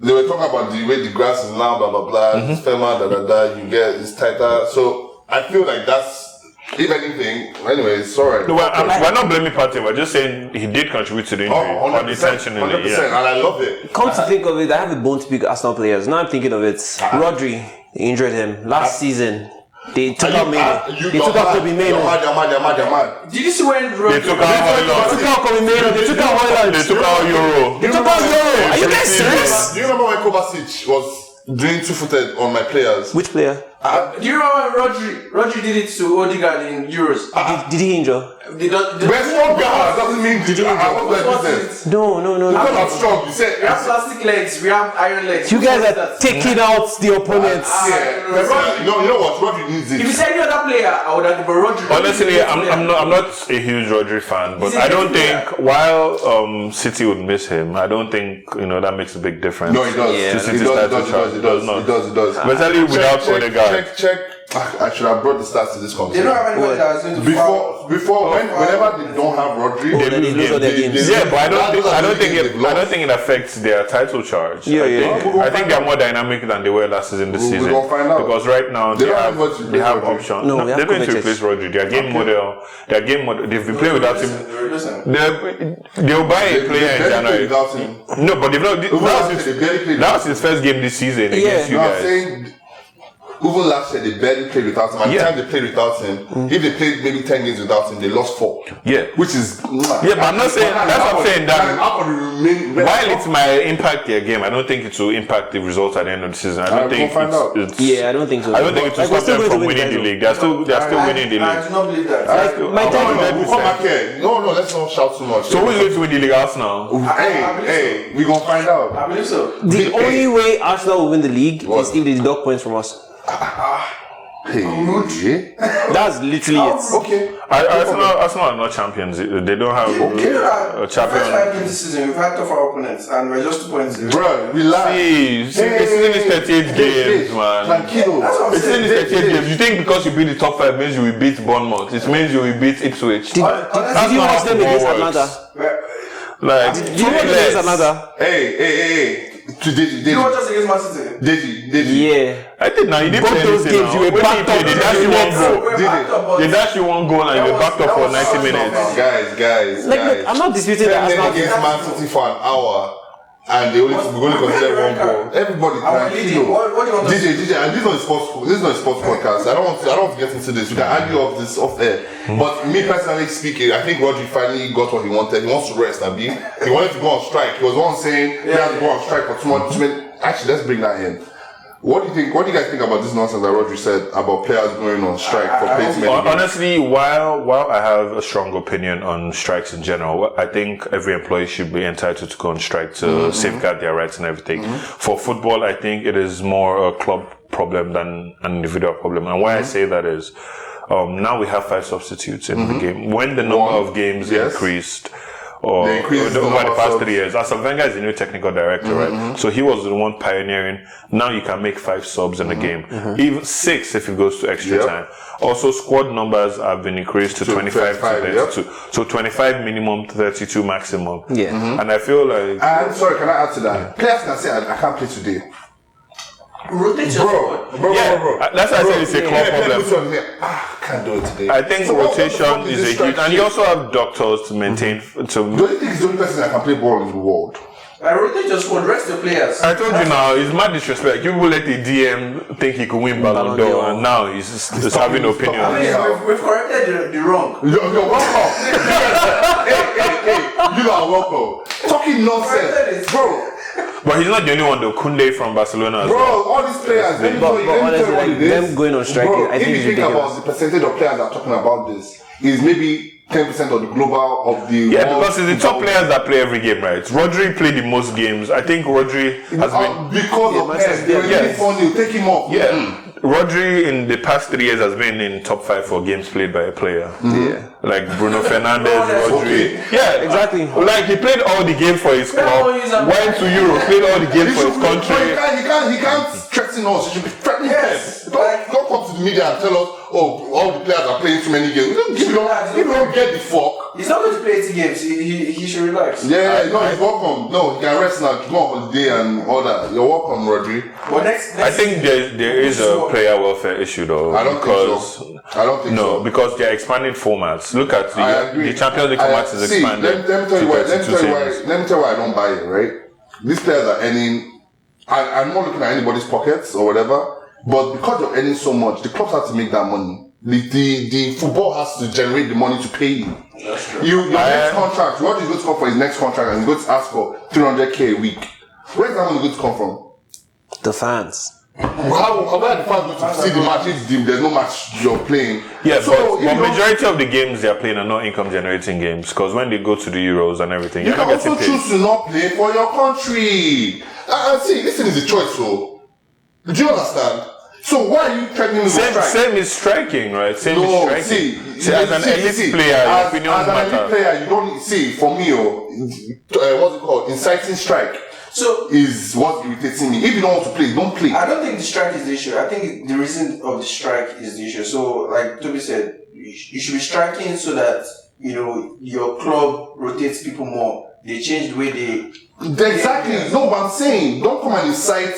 They were talking about the way the grass is now, blah blah blah. It's firmer, you get it's tighter. So I feel like that's, if anything, anyway, it's alright. No, we're not blaming Partey. We're just saying he did contribute to the injury unintentionally. 100%, and I love it. Come to think of it, I have a bone to pick Arsenal players. Now I'm thinking of it. Rodri injured him last season. They took out Meno. They took out Tobii Meno. Did you see when they took out Hoyland? They took out Tobii Meno. They took out Hoyland. They took out Euro. They took out Euro. Are you guys serious? Do you remember when Kovacic was doing two-footed on my players? Which player? Do you remember Rodri did it to Odegaard in Euros? Did he injure? We're strong guys, doesn't mean did you No. Because I'm strong, you said we have plastic legs, we have iron legs. You guys are taking out the opponents. You know what? Rodri needs it. If you say any other player, I would have given Rodri. Honestly, I'm not a huge Rodri fan, but I don't think while City would miss him, I don't think that makes a big difference. No, it does. It does. Especially without Odegaard. Check. I should have brought the stats to this conversation. They don't have anybody that is going to whenever they don't have Rodri, they lose all their games. But I don't think it affects their title charge. I think they're more dynamic than they were last season this season. We'll find out. Because right now they have options. No, they're going to replace Rodri. Their game model. They've been playing without him. They'll buy a player in January. No, but they've not. That was his first game this season against you guys. Even last year, they barely played without him. And the time they played without him, if they played maybe 10 games without him, they lost 4. Yeah. Which is... Yeah, but I'm not saying... That's what I'm saying. That while it might impact their game, I don't think it will impact the results at the end of the season. I don't think I don't think so. I don't think it will stop them from winning the league. They're still winning the league. I do not believe that. We'll come back here. No, let's not shout too much. So who's going to win the league? Arsenal? Hey, we're going to find out. I believe so. The only way Arsenal will win the league is if they deduct points from us. That's literally it. Okay. Arsenal are not champions. They don't have a champion. First 5 games this season, we've had tougher opponents, and we're just 2 points. Bro, relax. It's in 38 games, man. It's in 38 games. You think because you beat the top 5 means you will beat Bournemouth? It means you will beat Ipswich. Did you watch them against Atlanta? Did you watch them against Atlanta? Hey. Did you watch us against Man City? Did you? Yeah. I did now. You didn't play those games. You were backed up. They dashed you one goal. They dashed you one goal and you were backed up for 90 minutes. Guys. I'm not disputing that. Arsenal against Man City for an hour. and they only consider one goal. Everybody, what do you want to DJ, and this is not a sports podcast. I don't want to get into this. We can argue off air. But me personally speaking, I think Rodri finally got what he wanted. He wants to rest, Abi. He wanted to go on strike. He was one saying he has to go on strike for 2 months. Actually, let's bring that in. What do you think? What do you guys think about this nonsense that Rodri said about players going on strike for playing too many games? Honestly, while I have a strong opinion on strikes in general, I think every employee should be entitled to go on strike to safeguard their rights and everything. For football, I think it is more a club problem than an individual problem. And why I say that is, now we have 5 substitutes in the game. When the number of games increased, over the past 3 years. Arsene Wenger is the new technical director, right? So he was the one pioneering. Now you can make 5 subs in the game, even 6 if it goes to extra time. Also, squad numbers have been increased to 25 to 32. So 25 minimum, 32 maximum. And I feel like... I'm sorry, can I add to that? Players can say, I can't play today. Rotate your squad. Bro. That's why I said it's a club problem. Can't do it today. I think rotation is a huge, and you also have doctors to maintain. Do you think he's the only person that can play ball in the world? I rotate your squad, rest the players. I told you now, it's mad disrespect. You will let the DM think he could win Ballon d'Or, and now he's having opinions. I mean, we've corrected the wrong. You're welcome. Hey, you are welcome. Talking nonsense, bro. But he's not the only one though. Kunde from Barcelona as well. All these players, let me But tell honestly, you what it is. them going on strike, Bro, I think if you think about the percentage of players that are talking about this, is maybe 10% of the global of the because it's the top players that play every game, right? Rodri played the most games. I think Rodri has been because of Pep. Really funny. Take him off. Rodri in the past 3 years has been in top 5 for games played by a player. Like Bruno Fernandes, Rodri. Yeah, exactly. Like he played all the games for his club, went to Europe, played all the games for his country. He can't threaten us. He should be threatening us. Don't come to the media and tell us, all the players are playing too many games. You don't get the fuck. He's not going to play 80 games. He should relax. He's welcome. No, he can rest now. Go on holiday and all that. You're welcome, Rodri. But next I think there is a player welfare issue though. I don't think so. Because they're expanding formats. Look at the Champions League format is expanding. Let me tell you why I don't buy it, right? These players are earning. I'm not looking at anybody's pockets or whatever, but because you're earning so much, the clubs have to make that money. The football has to generate the money to pay you. That's true. Your next contract, what is going to come for his next contract, and he's going to ask for 300k a week. Where's that money going to come from? The fans. How are the fans going to see the match if there's no match you're playing? Yeah, but majority of the games they're playing are not income generating games, because when they go to the Euros and everything, you can also choose to not play for your country. See, listen is a choice, so do you understand? So why are you threatening me with strike? Same is striking, right? Same is striking. See, as an elite player, your opinion matters. As an elite player, you don't see, for me, what's it called? Inciting strike. So is what irritating me. If you don't want to play, don't play. I don't think the strike is the issue. I think the reason of the strike is the issue. So, like Toby said, you should be striking so that your club rotates people more. They change the way they. Exactly. No, but I'm saying don't come and incite.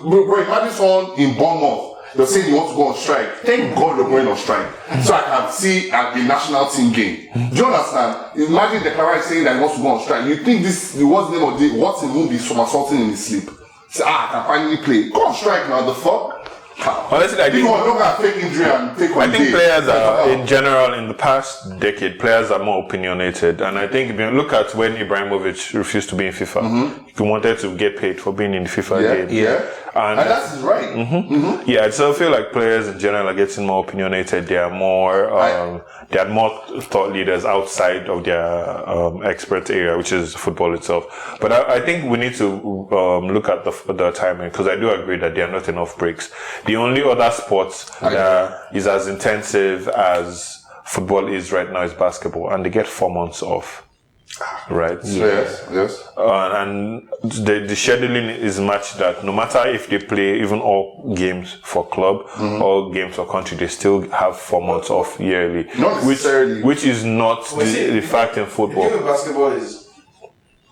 Bro, imagine someone in Bournemouth. You're saying you want to go on strike. Thank God you're going on strike. So I can see a national team game. Do you understand? Imagine the Declara saying that he wants to go on strike. You think what's the name of the what's in won't be somersaulting in his sleep? Say, I can finally play. Go on strike now, the fuck? Honestly, I think don't have fake injury and take one. I think players are, in general, in the past decade, players are more opinionated. And I think if you look at when Ibrahimovic refused to be in FIFA, he wanted to get paid for being in the FIFA game. And that's right. Yeah, so I feel like players in general are getting more opinionated. They are more thought leaders outside of their expert area, which is football itself. But I think we need to look at the timing, because I do agree that there are not enough breaks. The only other sports that is as intensive as football is right now is basketball, and they get 4 months off. Right. Yes. And the scheduling is much that no matter if they play even all games for club, all games for country, they still have 4 months off yearly. Not necessarily. Which is not the fact in football. The game of basketball is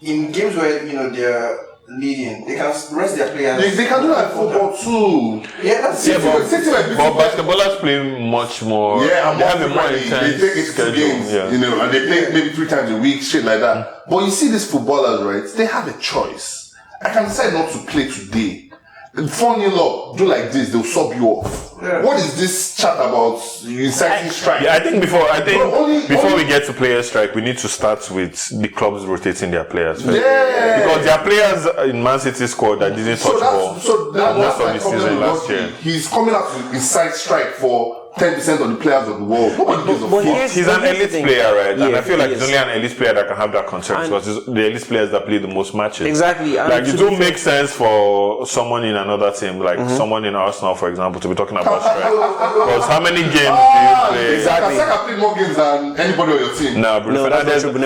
in games where they are leading, they can rest their players. They can do that in football too. Yeah, that's but basketballers play much more. Yeah, they have a more intense they take schedule. Games, and they play maybe 3 times a week, shit like that. But you see these footballers, right? They have a choice. I can decide not to play today. 4-0 up, do like this, they'll sub you off. Yeah. What is this chat about inciting strike? Yeah, I think before we get to player strike, we need to start with the clubs rotating their players first. Yeah. Because there are players in Man City squad that didn't touch ball. So that's most of the season last year. He's coming out to incite strike for 10% of the players of the world. He's an elite player, right? Yeah, and I feel like it's only an elite player that can have that concern because it's the elite players that play the most matches. Exactly. Like it don't make sense for someone in another team, like someone in Arsenal, for example, to be talking about strike. Because how many games do you play? Exactly. Saka played more games than anybody on your team. Nah, Bruno Fernandes has played the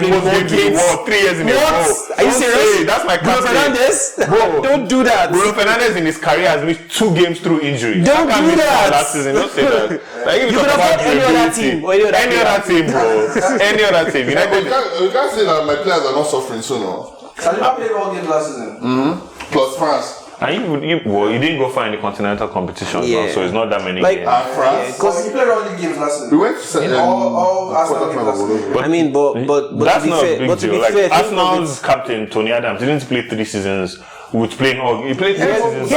most games in the world 3 years in a row. Are you serious? That's my Bruno Fernandes? Bro, don't do that. Bruno Fernandes in his career has missed 2 games through injury. Don't do that. Last season, don't say that. Like, you could have got any other team. Any other team, bro. Any other team. You can't say that my players are not suffering soon, no? Saliba played all games last season. Plus France. And you didn't go far in the continental competition, now, so it's not that many games. France. Because he played all the games last season. We went to all Arsenal games last season. But I mean, but that's to be not fair, a big but to deal. be Like fair, Arsenal's captain Tony Adams didn't play 3 seasons. He played 3 seasons.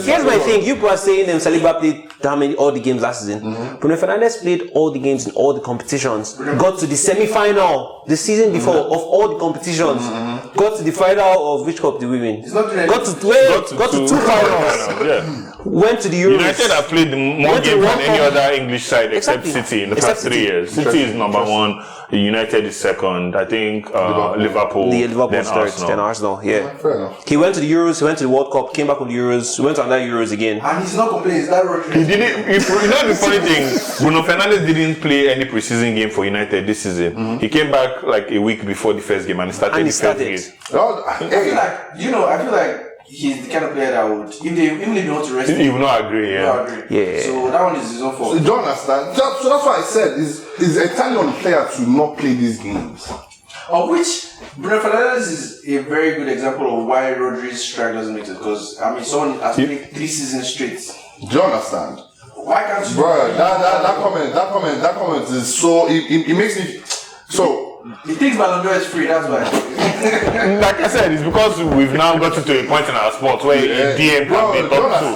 Here's my thing. You are saying Saliba played all the games last season. Bruno Fernandes played all the games in all the competitions. Got to the semi-final the season before of all the competitions. Got to the final of which cup did we win? Got to 2 finals. Yeah. Went to the Euros. United have played more games than any other English side except City in the past 3 years. City is number 1. United is second. I think Liverpool. The Liverpool then third. Arsenal. Then Arsenal. Yeah. Fair enough. He went to the Euros. He went to the World Cup. Came back from the Euros. Went to another Euros again. And he's not complaining. Is that Rodri? He didn't. You know the funny thing. Bruno Fernandes didn't play any preseason game for United this season. He came back like a week before the first game and he started the first game. I feel like he's the kind of player that would, even if they want to rest him, he will not agree. Yeah. So that one is his own fault. So you don't understand. So that's why I said it's entirely on the player to not play these games. Of which Bruno Fernandes is a very good example of why Rodri's strike doesn't make sense. Because someone has played 3 seasons straight. Do you understand? Why can't you? Bro, that comment is so it makes me so. He thinks Ballon d'Or is free, that's why. Like I said, it's because we've now gotten to a point in our sport where DM can be top 2.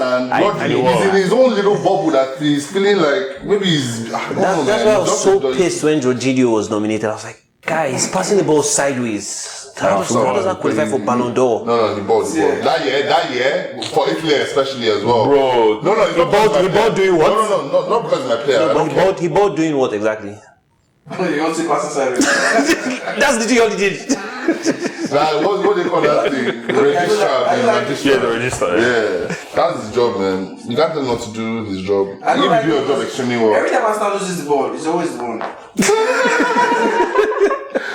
He's in his own little bubble that he's feeling like maybe he's. That's why I was so pissed when Jorginho was nominated. I was like, guy, he's passing the ball sideways. How does that qualify for Ballon d'Or? No, the ball. That year, for Italy especially as well. Bro, he balled doing what? No, not because of my player. No, but he balled doing what exactly? You want to pass sideways. That's literally all he did. What do they call that thing? The register. Yeah, the register. Yeah, that's his job, man. You can't tell him not to do his job. He will do your job extremely well. Every time Arsenal loses the ball, it's always the one.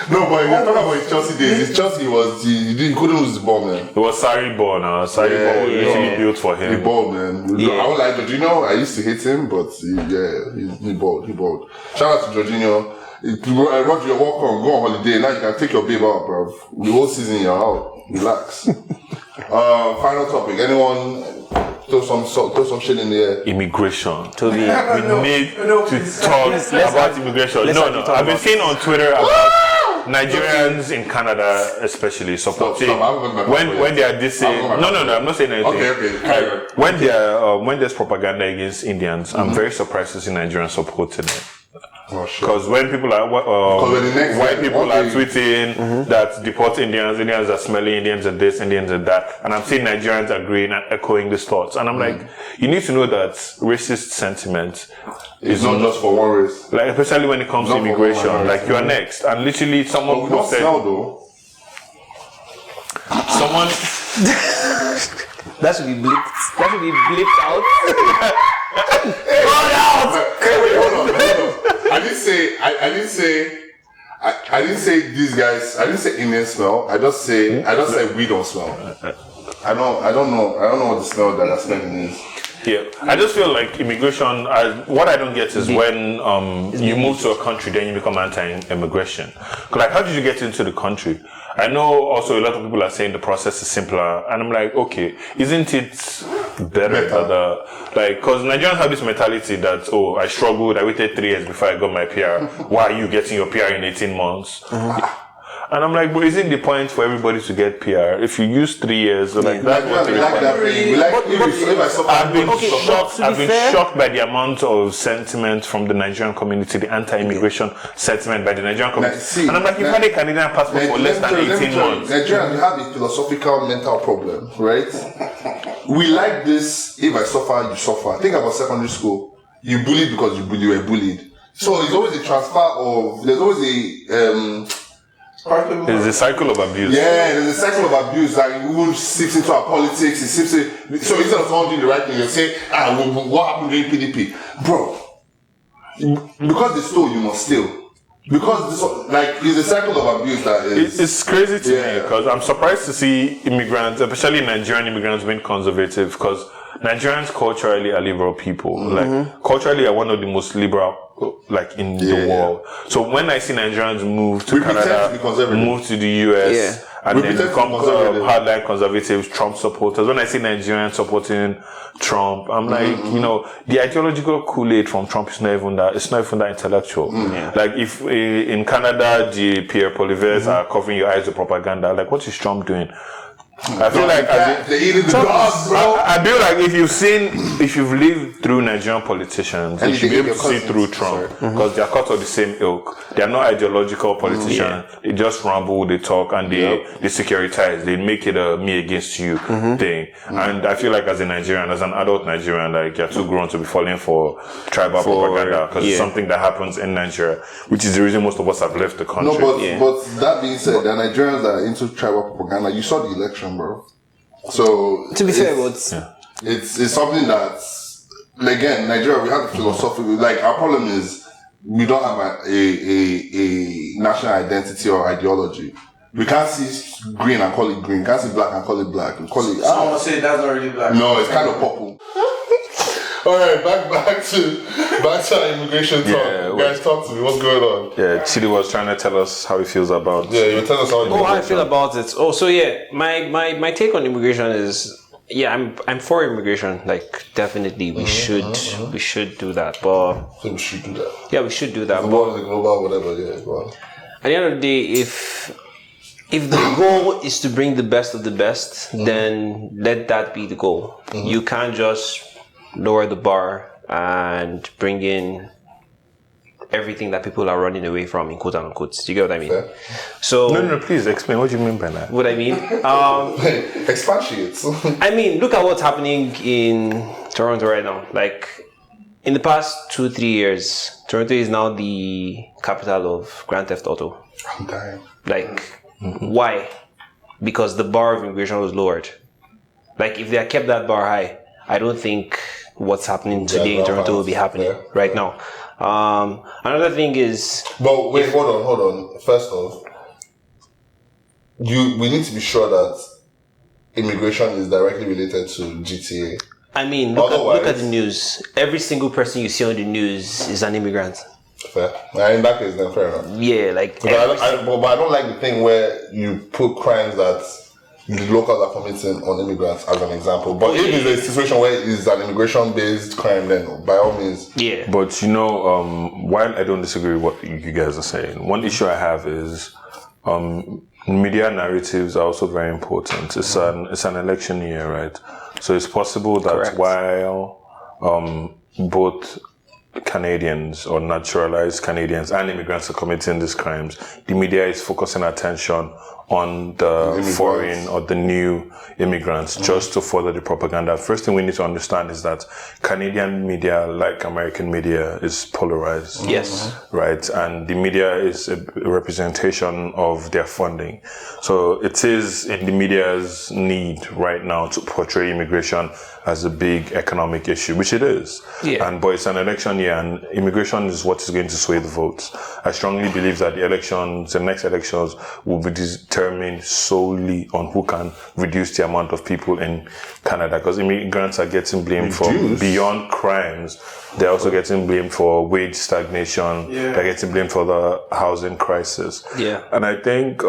No, but you're talking about his Chelsea days. His Chelsea he couldn't lose the ball, man. It was Sarri ball now. Sarri ball was literally built for him. He balled, man. Yeah. I don't like Jorginho. I used to hate him, but he balled. Shout out to Jorginho. Roger, welcome. Go on holiday. Now you can take your babe out, bro. The whole season you're out. Relax. Final topic. Anyone throw some shit in the air? Immigration. Toby. We need to talk about immigration. No. I've been seeing on Twitter about Nigerians in Canada, especially supporting when they are dissing. No. I'm not saying anything. Okay. When there's propaganda against Indians, I'm very surprised to see Nigerians supporting it. Because when people are white people are tweeting that deport Indians are smelly Indians and this, Indians and that, and I'm seeing Nigerians agreeing and echoing these thoughts, and I'm like, you need to know that racist sentiment is not just for one race. Like especially when it comes to immigration, like you are next, and literally someone posted. Someone. That should be blipped. That should be blipped out. Hold on. I didn't say these guys. I didn't say Indian smell. I just said we don't smell. I don't know what the smell that I'm smelling is. Yeah, I just feel like immigration. What I don't get is when you move to a country, then you become anti-immigration. Like, how did you get into the country? I know also a lot of people are saying the process is simpler, and I'm like, okay, isn't it better? Because Nigerians have this mentality that, oh, I struggled, I waited 3 years before I got my PR. Why are you getting your PR in 18 months? And I'm like, but isn't the point for everybody to get PR? If you use 3 years, so like that's what I've been shocked by the amount of sentiment from the Nigerian community, the anti-immigration sentiment by the Nigerian community. And I'm like, you've had a Canadian passport for less than 18 months. Nigerians, we have a philosophical mental problem, right? We like this, if I suffer, you suffer. Think about secondary school. You bullied because you were bullied. So there's always a transfer of, there's always there's a cycle of abuse. Yeah, there's a cycle of abuse. Like, who sips into our politics, so instead of someone doing the right thing, you say, what happened during PDP? Bro, because they stole, you must steal. Because it's a cycle of abuse that is... It's crazy to me, because I'm surprised to see immigrants, especially Nigerian immigrants, being conservative, because Nigerians culturally are liberal people. Like, culturally are one of the most liberal, like, in the world. So when I see Nigerians move to Canada, move to the US, and then become hardline conservatives, Trump supporters, when I see Nigerians supporting Trump, I'm like, the ideological Kool-Aid from Trump is not even that intellectual. Like, if in Canada, the Pierre Polivers are covering your eyes with propaganda, like, what is Trump doing? I feel like they're eating the dogs, bro. I feel like if you've lived through Nigerian politicians, you should be able to see through Trump because they are cut of the same ilk. They are not ideological politicians. They just ramble, they talk, and they securitize. They make it a me against you thing. And I feel like as a Nigerian, as an adult Nigerian, like you're too grown to be falling for tribal propaganda because it's something that happens in Nigeria, which is the reason most of us have left the country. No, but that being said, the Nigerians that are into tribal propaganda, you saw the election, bro. So to be fair, it's something that's, again, Nigeria, we have the philosophy. Like, our problem is we don't have a national identity or ideology. We can't see green and call it green. Can't see black and call it black. We call it. Someone say that's not really black. No, it's kind of purple. All right, back to our immigration talk. Guys, talk to me. What's going on? Yeah, Chidi was trying to tell us how he feels about. Yeah, you were telling us how I feel about it. Oh, so my take on immigration is, I'm for immigration. Like, definitely, we should do that. But we should do that. Yeah, we should do that. The global, whatever. Yeah, go on. At the end of the day, if the goal is to bring the best of the best, then let that be the goal. You can't just lower the bar and bring in everything that people are running away from, in quote unquote. Do you get what I mean? Fair. So no, please explain what you mean by that. What I mean? Expatiate. I mean, look at what's happening in Toronto right now. Like, in the past 2-3 years, Toronto is now the capital of Grand Theft Auto. I'm dying. Like, why? Because the bar of immigration was lowered. Like, if they had kept that bar high, I don't think what's happening today in Toronto will be happening right now. Another thing is... But wait, hold on. First off, we need to be sure that immigration is directly related to GTA. I mean, look at the news. Every single person you see on the news is an immigrant. Fair. In that case, then fair enough. Yeah, like... But I don't like the thing where you put crimes that the locals are committing on immigrants as an example. But if it's a situation where it's an immigration-based crime, then by all means. Yeah. But while I don't disagree with what you guys are saying, one issue I have is media narratives are also very important. It's an election year, right? So it's possible that while both Canadians or naturalized Canadians and immigrants are committing these crimes, the media is focusing attention on the foreign or the new immigrants just to further the propaganda. First thing we need to understand is that Canadian media, like American media, is polarized. Yes. Right? And the media is a representation of their funding. So it is in the media's need right now to portray immigration as a big economic issue, which it is. Yeah. But it's an election year and immigration is what is going to sway the votes. I strongly believe that the next elections will be determined solely on who can reduce the amount of people in Canada, because immigrants are getting blamed for beyond crimes. They're also getting blamed for wage stagnation. They're getting blamed for the housing crisis. Yeah. And I think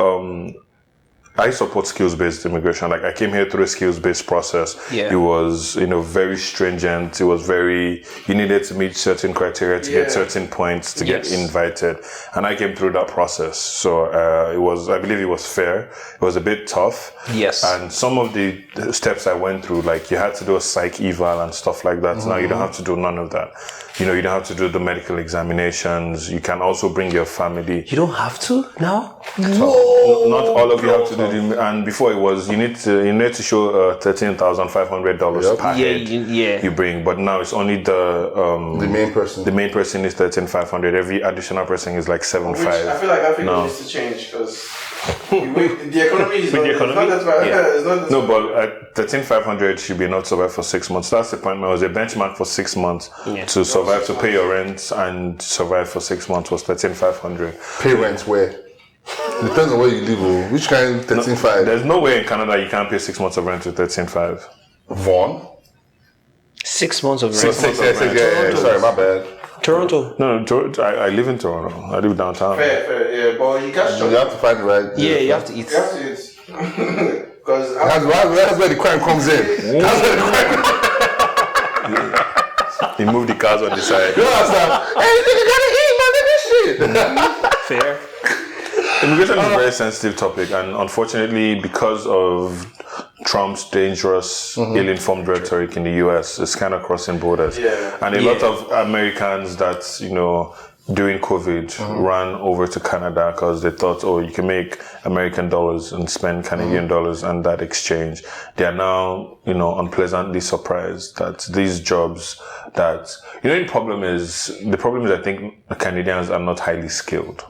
I support skills-based immigration. Like, I came here through a skills-based process. It was, very stringent. It was you needed to meet certain criteria to get certain points to get invited. And I came through that process. So, I believe it was fair. It was a bit tough. Yes. And some of the steps I went through, like, you had to do a psych eval and stuff like that. Now you don't have to do none of that. You don't have to do the medical examinations. You can also bring your family. You don't have to now? Whoa! Not all of you have to do the, and before it was, you need to show $13,500 per head you bring, but now it's only the main person. The main person is $13,500. Every additional person is like $7,500. I feel like needs to change because the economy is not that bad. No, but at $13,500 should be enough to survive for 6 months. That's the point. It was a benchmark for 6 months to survive, to pay your rent and survive for 6 months was $13,500. Pay rent where? Depends on where you live. Which kind? 13.5. There's no way in Canada you can't pay 6 months of rent with 13.5. Vaughan? 6 months of rent. Sorry, my bad. Toronto. No, I live in Toronto. I live downtown. Fair, yeah, but you can't. You have to find the right. Yeah, you have to eat. Because that's where the crime comes in. That's where the crime. He moved the cars on the side. Hey, nigga gotta eat, my nigga shit. Fair. Immigration is a very sensitive topic, and unfortunately, because of Trump's dangerous, ill-informed rhetoric in the US, it's kind of crossing borders. And a lot of Americans that, during COVID, ran over to Canada because they thought, you can make American dollars and spend Canadian dollars, and that exchange. They are now, unpleasantly surprised that these jobs that, the problem is I think Canadians are not highly skilled.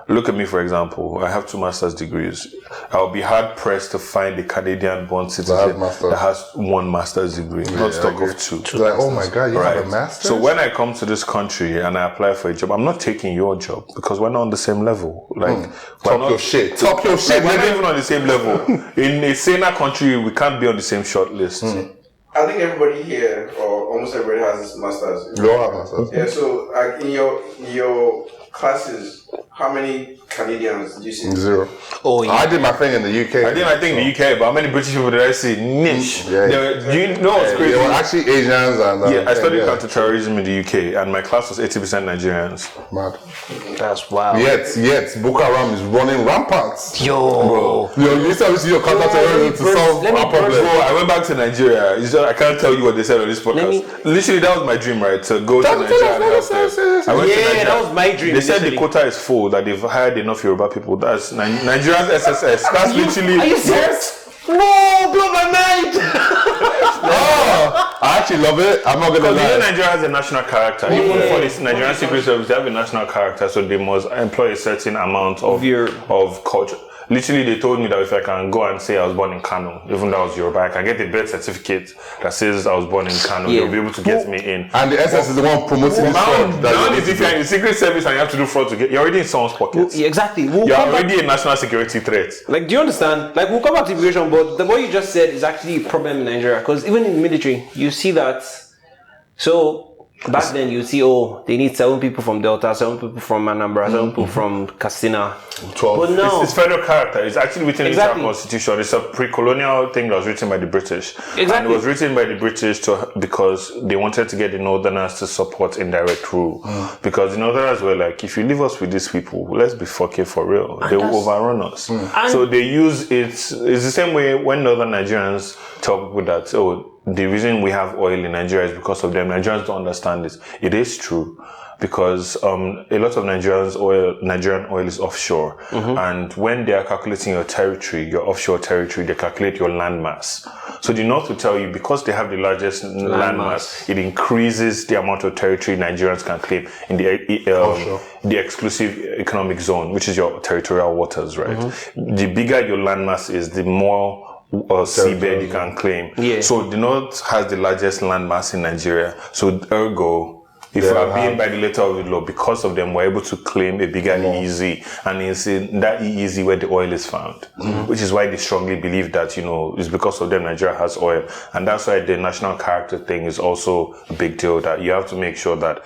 Look at me, for example. I have 2 master's degrees. I'll be hard pressed to find a Canadian-born citizen that has 1 master's degree, not stock of 2. Like, oh my God, you have a master's? So when I come to this country and I apply for a job, I'm not taking your job because we're not on the same level. Like, Talk your shit. Like, we're not even on the same level. In a saner country, we can't be on the same short list. I think everybody here, or almost everybody, has this master's. You all have masters. Yeah. So, like in your classes, how many Canadians did you see? 0. Oh, yeah. I did my thing in the UK. I did my thing in the UK, but how many British people did I see? Niche. Do you know what's crazy? They were actually Asians and I studied counter-terrorism in the UK, and my class was 80% Nigerians. Mad. That's wild. Yet, Boko Haram is running rampant. Yo, you used to see your counter-terrorism to solve our problem. Bro, I went back to Nigeria. I can't tell you what they said on this podcast. Literally, that was my dream, right? To go to Nigeria and help them. I went to Nigeria. That was my dream. They said the quota is full, that they've hired enough Yoruba people. That's Nigeria's SSS. That's literally. Are you serious? No, blow my mind. I actually love it. I'm not gonna lie. Because Nigeria has a national character. Even for this Nigerian Secret Service, they have a national character, so they must employ a certain amount of culture. Literally, they told me that if I can go and say I was born in Kano, even though I was Yoruba, I can get a birth certificate that says I was born in Kano. They'll be able to get me in. And the SS is the one promoting this fraud. Now, if you're in the Secret Service and you have to do fraud to get, you're already in someone's pockets. Exactly. You're already a national security threat. Like, do you understand? Like, we'll come back to immigration, but what you just said is actually a problem in Nigeria. Because even in the military, you see that. So, back then you see, they need 7 people from Delta, 7 people from Anambra, 7 people from Katsina. 12. But no. It's federal character. It's actually written in the constitution. It's a pre-colonial thing that was written by the British. And it was written by the British because they wanted to get the Northerners to support indirect rule. Because the Northerners were like, if you leave us with these people, let's be fucking for real. They will overrun us. So they use it. It's the same way when Northern Nigerians tell people that, the reason we have oil in Nigeria is because of them. Nigerians don't understand this. It is true because a lot of Nigerian oil is offshore. And when they are calculating your territory, your offshore territory, they calculate your landmass. So the North will tell you because they have the largest landmass, it increases the amount of territory Nigerians can claim in the exclusive economic zone, which is your territorial waters, right? The bigger your landmass is, the more seabed you can claim. So the North has the largest landmass in Nigeria. So ergo, if we are being by the letter of the law, because of them, we're able to claim a bigger EEZ. And it's in that EEZ where the oil is found. Which is why they strongly believe that, it's because of them Nigeria has oil. And that's why the national character thing is also a big deal, that you have to make sure that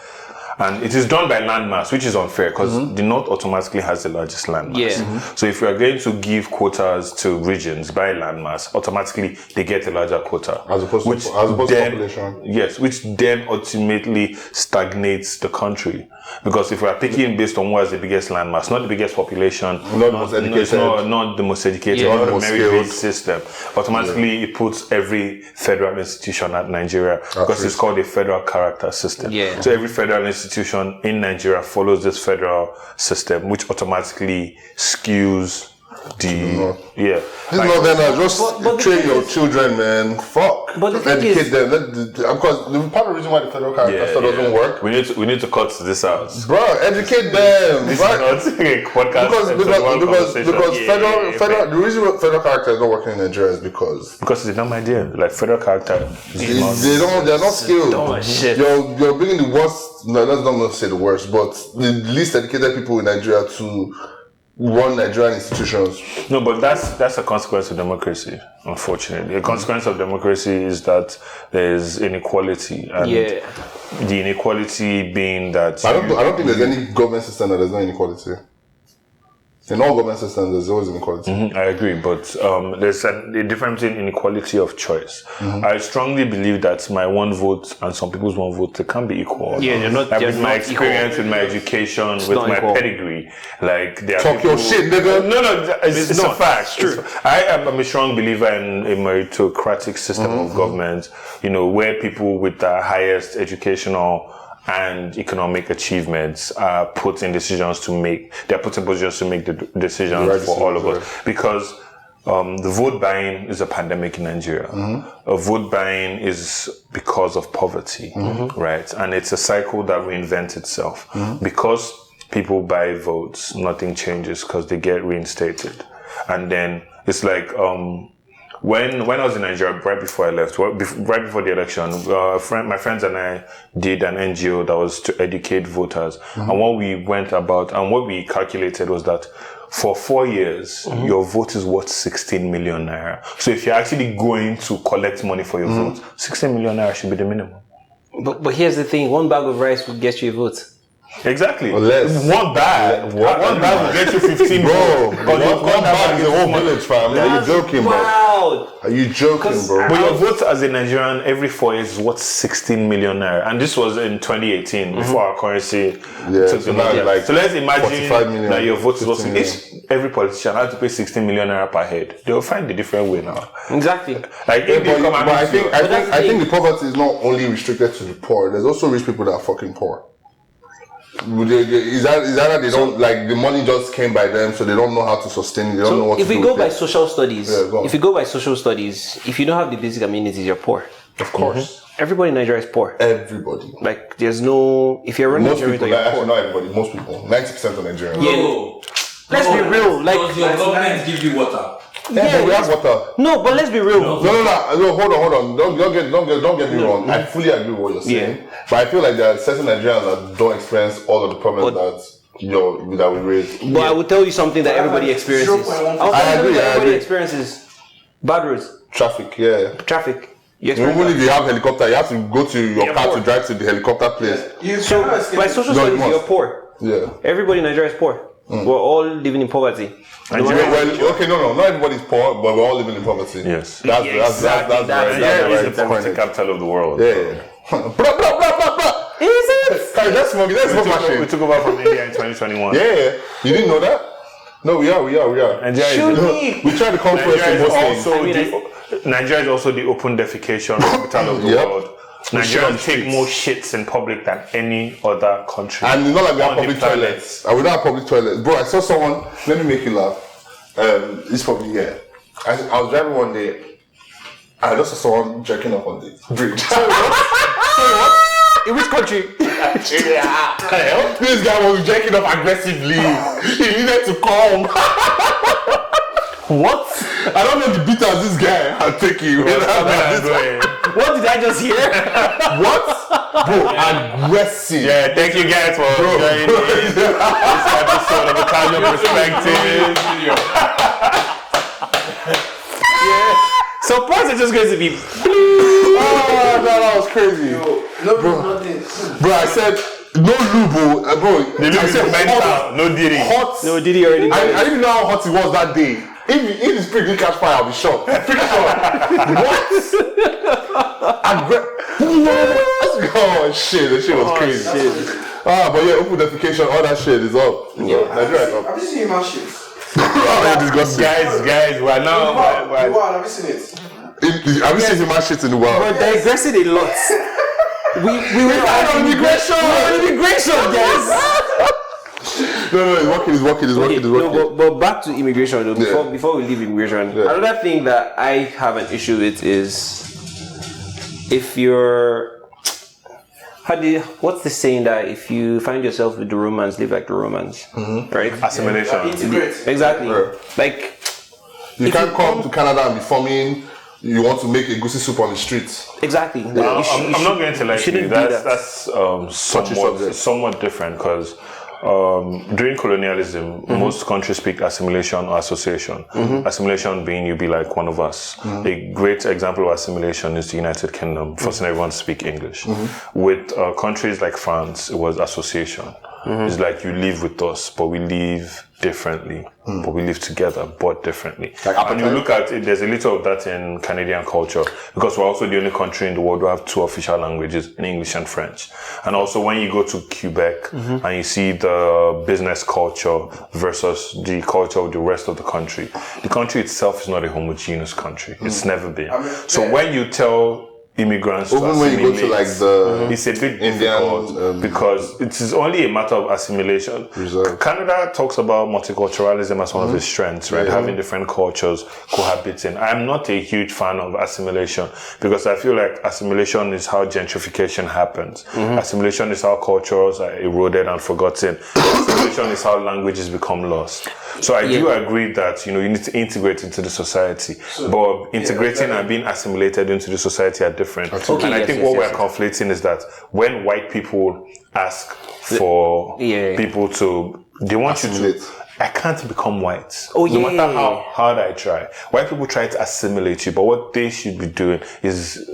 And it is done by landmass, which is unfair because the North automatically has the largest landmass. Yeah. So if we are going to give quotas to regions by landmass, automatically they get a larger quota. As opposed to population. Yes, which then ultimately stagnates the country. Because if we are picking based on what is the biggest landmass, not the biggest population, not the most educated, not the most educated, not the merit-based system, automatically it puts every federal institution at Nigeria because it's called a federal character system. Yeah. So every federal institution in Nigeria follows this federal system, which automatically skews These northerners just train your children, man. Fuck. But the educate them. Because part of the reason why the federal character doesn't work. We need to cut this out, bro. Educate them. This is not a podcast. Because federal. The reason why federal character is not working in Nigeria is because it's not my idea. Like federal character, they're not skilled. Dumb shit. You're bringing the worst. No, let's not say the worst, but the least educated people in Nigeria to run Nigerian institutions. No, but that's a consequence of democracy, unfortunately. A consequence of democracy is that there's inequality. And the inequality being that... I don't think there's any government system that there's no inequality. In all government systems, there's always inequality. I agree, but there's a difference in inequality of choice. I strongly believe that my one vote and some people's one vote, they can't be equal. Yeah, they're not. With my experience, with my education, with my pedigree, like they are talk your shit, nigga. No, it's a fact. It's true. I am a strong believer in a meritocratic system of government. You know, where people with the highest educational and economic achievements are put in positions to make the decisions for all of us. Because the vote buying is a pandemic in Nigeria. A vote buying is because of poverty, right? And it's a cycle that reinvents itself. Because people buy votes, nothing changes because they get reinstated. And then it's like... When I was in Nigeria, right before I left, right before the election, my friends and I did an NGO that was to educate voters. And what we went about and what we calculated was that for 4 years, your vote is worth 16 million naira. So if you're actually going to collect money for your vote, 16 million naira should be the minimum. But here's the thing: one bag of rice will get you a vote. Exactly. One bag will get you 15, bro. One bag is a whole village, fam. Are you joking, bro? Are you joking, bro? But your vote as a Nigerian every 4 years is worth 16 million naira, and this was in 2018 before our currency took the money. So let's imagine that your vote is worth. If every politician had to pay 16 million naira per head, they will find a different way now. Exactly. Like if they come and I think the poverty is not only restricted to the poor. There's also rich people that are fucking poor. Is that they don't like the money just came by them, so they don't know how to sustain it. They don't know what to do. If we go by social studies, if you don't have the basic amenities, you're poor. Of course. Everybody in Nigeria is poor. Everybody. Like there's no. If you're running Nigeria, you're poor. Not everybody. Most people. 90% of Nigerians. Yeah. Let's be real. Like does your government give you water? Yeah, we have water. No, but let's be real. No, hold on. Don't get me wrong. I fully agree with what you're saying. Yeah. But I feel like there are certain Nigerians that don't experience all of the problems that we raise. But I will tell you something that everybody experiences. I agree. Everybody experiences bad roads. Traffic, yeah. Traffic. Even if you have helicopter, you have to go to your car to drive to the helicopter place. So by social studies, you're poor. Yeah. Everybody in Nigeria is poor. We're all living in poverty. Not everybody's poor, but we're all living in poverty. Yes. That's the poverty capital of the world. Yeah. Is it? That's smoking. We took over from India in 2021. Yeah. You didn't know that? No, we are. We try to come first in most things. Nigeria is also the open defecation capital of the world. Nigerians take more shits in public than any other country. And it's not like we have public toilets. We don't have public toilets. Bro, I saw someone, let me make you laugh. It's probably here. I was driving one day, and I just saw someone jerking up on the bridge. Sorry, what? In which country? Nigeria. This guy was jerking up aggressively. He needed to come. What? I don't know the bitters this guy had taken. What did I just hear? What? Bro, aggressive. Yeah, thank you guys for joining this episode of Italian Perspective. So parts are just going to be. Oh, no, that was crazy. Nothing. Bro, I said, No Lubo, bro. The lube is mental. No Diddy. Hot. No, Diddy already. I didn't know how hot it was that day. If his pig didn't catch fire, I'll be shocked. Pretty sure. What? Oh shit, the shit was crazy. But yeah, open defecation, all that shit is up. Nigeria. Have you seen my shit? Guys, we're now. Have you seen it? Have you seen human shit in the world? We're digressing a lot. We were on immigration. Guys. No, it's working. But back to immigration though. Before we leave immigration, another thing that I have an issue with is if you're what's the saying that if you find yourself with the Romans, live like the Romans, right? Assimilation. Exactly. Yeah. Like you can't come to Canada and be forming. You want to make a goosey soup on the streets. Exactly. I'm not going to lie to you. That's somewhat different because during colonialism, most countries speak assimilation or association. Assimilation being you be like one of us. A great example of assimilation is the United Kingdom, forcing everyone to speak English. With countries like France, it was association. It's like you live with us, but we live differently. But we live together, but differently. When you look at it, there's a little of that in Canadian culture because we're also the only country in the world who have two official languages, in English and French. And also when you go to Quebec and you see the business culture versus the culture of the rest of the country itself is not a homogeneous country. It's never been. So when you tell immigrants even to when you go to like the it's a bit difficult because it is only a matter of assimilation. Canada talks about multiculturalism as one of its strengths, right? Having different cultures cohabiting. I'm not a huge fan of assimilation because I feel like assimilation is how gentrification happens. Assimilation is how cultures are eroded and forgotten. Assimilation is how languages become lost. So I do agree that you need to integrate into the society, but integrating and being assimilated into the society are different. And I think what we're conflating is that when white people ask for people to, they want assimilate. You to. I can't become white. No matter how hard I try. White people try to assimilate you, but what they should be doing is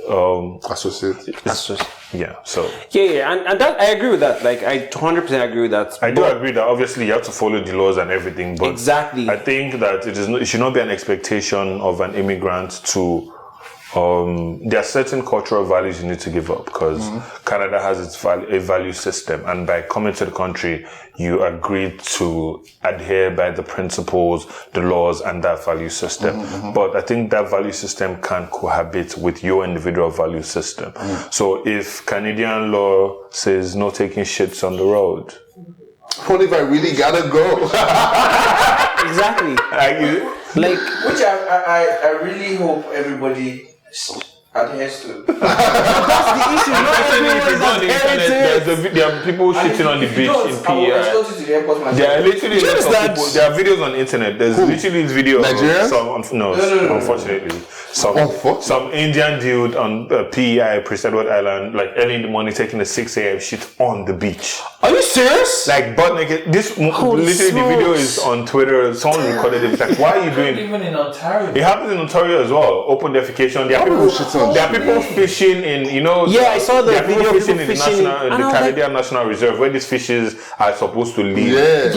associate. Yeah. So. And that I agree with that. Like I 100% agree with that. I do agree that obviously you have to follow the laws and everything, but exactly. I think that it should not be an expectation of an immigrant to. There are certain cultural values you need to give up because Canada has a value system, and by coming to the country, you agreed to adhere by the principles, the laws, and that value system. But I think that value system can cohabit with your individual value system. So if Canadian law says no taking shits on the road, what if I really gotta go? Exactly. Which I really hope everybody adheres to. That's the issue. Not everyone there are people shitting on the beach in PEI. There are literally there are videos on the internet. There's literally this video. Nigerians? No, unfortunately. Some Indian dude on PEI, Prince Edward Island, like early in the morning, taking a 6 a.m. shit on the beach. Are you serious? Like butt naked. The video is on Twitter. Someone recorded it. Like, why are you doing? Even in Ontario. It happens in Ontario as well. Open defecation. There are people fishing in, I saw the video of fishing in the Canadian National Reserve where these fishes are supposed to live.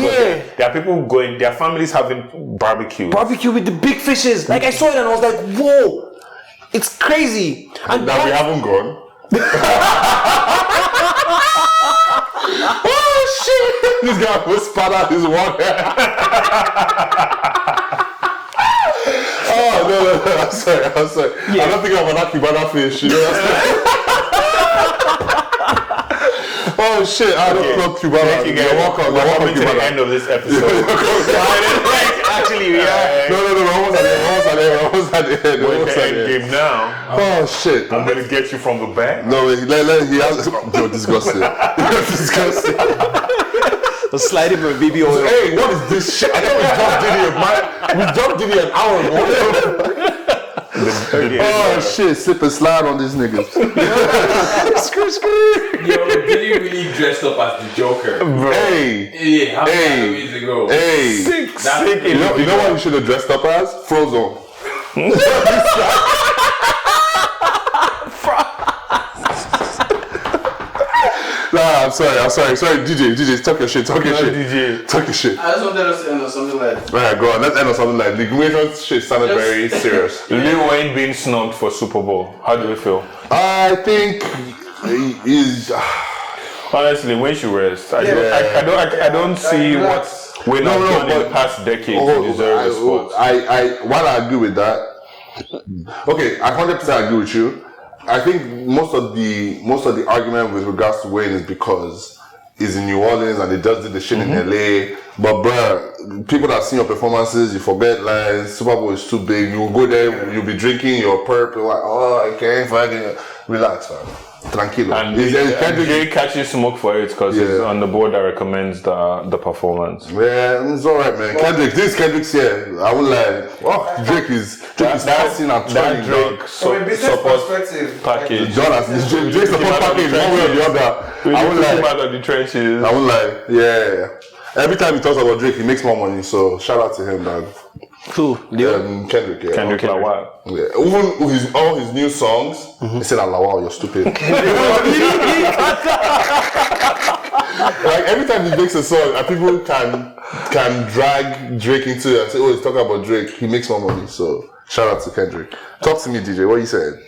There are people going. There are families having barbecue with the big fishes. Like I saw it and I was like, whoa, it's crazy. And that we haven't gone. Oh shit! This guy was spat out his water. Oh no! I'm sorry. I don't think I'm an Akibana fish. Oh shit! I don't know Cubana. Thank you guys. You're welcome. We're coming to the end of this episode. Actually, we are. No. We're almost at the end. We're at the end game now. Oh shit! I'm gonna get you from the back. No, he has. You're disgusting. Sliding with BB oil. Hey, what is this shit? I thought we dropped Diddy an hour ago. Oh shit, slip and slide on these niggas. Yo, Diddy really dressed up as the Joker. Hey. How many years ago? Hey. Sick. You know what we should have dressed up as? Frozen. Nah, I'm sorry. Sorry, DJ, talk your shit. DJ. Talk your shit. I just wanted us to end on something like. Alright, go on. Let's end on something like the Immigration shit sounded very serious. Lil Wayne being snubbed for Super Bowl. How do you feel? I think is honestly, when she rest, I don't see what we're not done in the past decade to deserve the spot. While I agree with that, okay, I 100% agree with you. I think most of the argument with regards to Wayne is because he's in New Orleans and they just did the shit in LA. But bruh, people that have seen your performances, you forget lines. Super Bowl is too big. You go there, you'll be drinking your perp. You're like, oh, I can't fucking relax, man. Tranquilo. And Jay catches smoke for it because he's on the board that recommends the performance. Yeah, it's alright, man. Kendrick's here. I would like, oh, Drake is passing and trying Drake support package. Drake support package, one way or the other. I would like, out of the trenches. I would like, yeah. Every time he talks about Drake, he makes more money. So shout out to him, man. Who? Kendrick, yeah. Kendrick Lamar. Yeah. Even all his new songs, he said, "Wow, you're stupid." Like every time he makes a song, and people can drag Drake into it and say, "Oh, he's talking about Drake." He makes more money. So shout out to Kendrick. Talk to me, DJ. What you saying?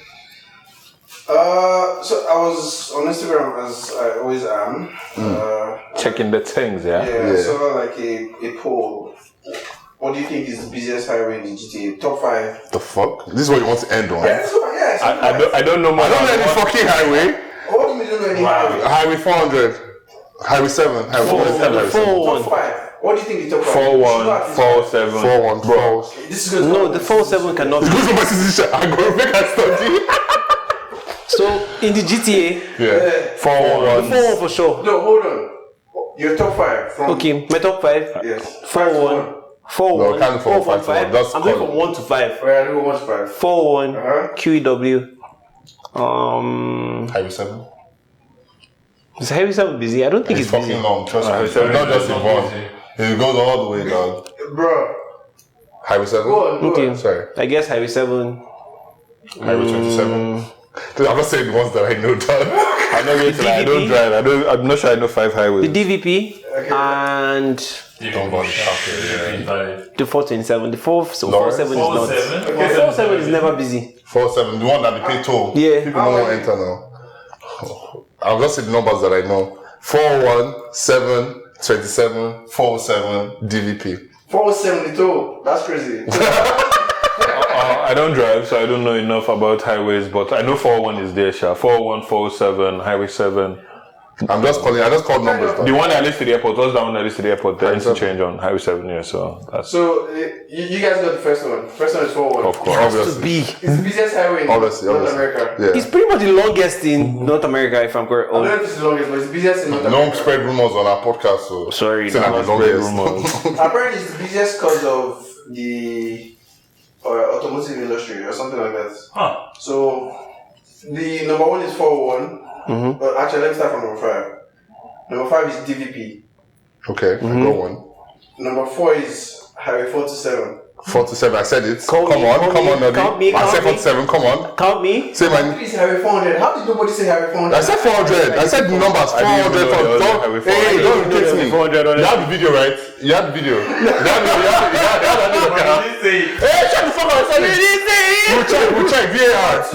So I was on Instagram as I always am. Checking the things, Yeah, I saw like a poll. What do you think is the busiest highway in the GTA? Top 5. The fuck? This is what you want to end on? Yeah, that's what, I don't know more. I don't know any fucking highway. What do you mean you don't know any highway? Highway 400. Highway 7. Highway 4. Top 5. What do you think the top 5? 4-1, 4-7. 4-1, bro. This is good. No, the 4-7 cannot be. Go to my sister. I'm going to make a study. So, in the GTA, 4-1. 4-1 for sure. No, hold on. Your top 5. From Okay, my top 5. Yes. 4-1. 4-1. No, kind of 4, 5, 5. that's I'm going cool. from 1 to 5. Where I do 1 to 5. 4-1. QEW. Highway 7. Is Highway 7 busy? I don't think it's fucking busy. long, trust me. It's not just in one. It goes all the way down. Bro. Highway 7? Go on. Okay. Sorry. I guess Highway 7. Highway 27. I'm not saying the ones that I know, dog. I know it. I don't drive. I'm not sure I know 5 highways. The DVP and Don't go on the top. the 427. The 4-7 Lawrence? is not. 4-7? The 4-7 is never busy. 4-7, the one that they pay toll. Yeah. People don't want to enter now. I'll just say the numbers that I know. 4-1, 7, 27, 4-7, DVP. 472. That's crazy. I don't drive, so I don't know enough about highways, but I know 4-1 is there, Sha. 4-1, 4-7, Highway 7. I just called numbers. The one that leads to the airport, what's that one that leads to the airport? The interchange on Highway 7, yeah, so that's... So, you guys got the first one. First one is 4-1. Of course. Obviously. It's the busiest highway in Obviously. North America. Yeah. It's pretty much the longest in North America, if I'm correct. I don't know if it's the longest, but it's the busiest in North America. Don't spread rumors on our podcast, so... Sorry, Say no. that the longest. Apparently, it's the busiest because of the automotive industry or something like that. Huh. So, the number 1 is 4-1. But actually, let me start from number 5. Number 5 is DVP. Okay, go on. Number 4 is Highway 427. 4-7, I said it. Count Come me, on, count me, Noddy. I said count me. 47, come on. Count me. Say my... 3 is Highway 400. How did nobody say Highway 400? I said 400. I said the numbers. 400. Hey, don't irritate me. You have the video, right? You have the video. Hey, shut the fuck up. I said it. We'll check. VAR.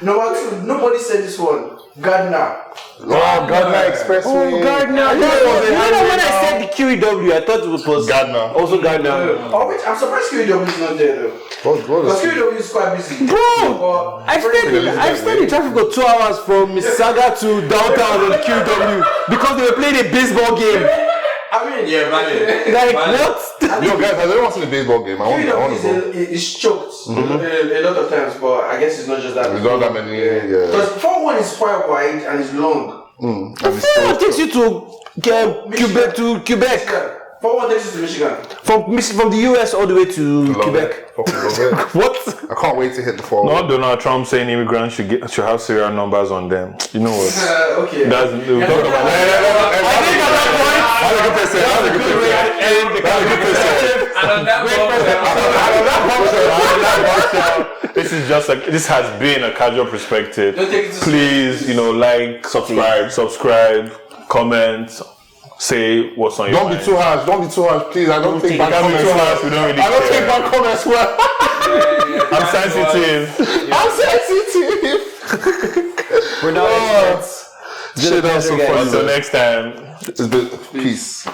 Number 2, nobody said this one. Gardner. Oh, Gardner Expressway. Oh, Gardner. You know when I said the QEW, I thought it was Gardner. also Gardner. Oh, wait, I'm surprised QEW is not there though. Because QEW is quite busy. Bro, I've stayed in traffic for 2 hours from Mississauga to downtown on QEW because they were playing a baseball game. I mean, Yeah, valid. Like, Valid. what? Yo, guys, has anyone seen the baseball game? I want to go. It's choked a lot of times, but I guess it's not just that. There's not that many. Because 4-1 is quite wide and it's long. And it's It takes you to Quebec. For what takes you to Michigan? From the US all the way to Quebec. What? I can't wait to hit the fall. Not Donald Trump saying immigrants should have serial numbers on them. You know what? Okay. We'll talk about that. That's a good person. And on that bombshell, This is just like, this has been a casual perspective. Don't take it to Please, like, subscribe, comment, say what's on your mind. Don't be too harsh, please. I don't think bad comments well. We don't really I don't care. think bad comments well. I'm sensitive. I'm sensitive. We're not experts. Shit, that's so Until funny. next time. Peace.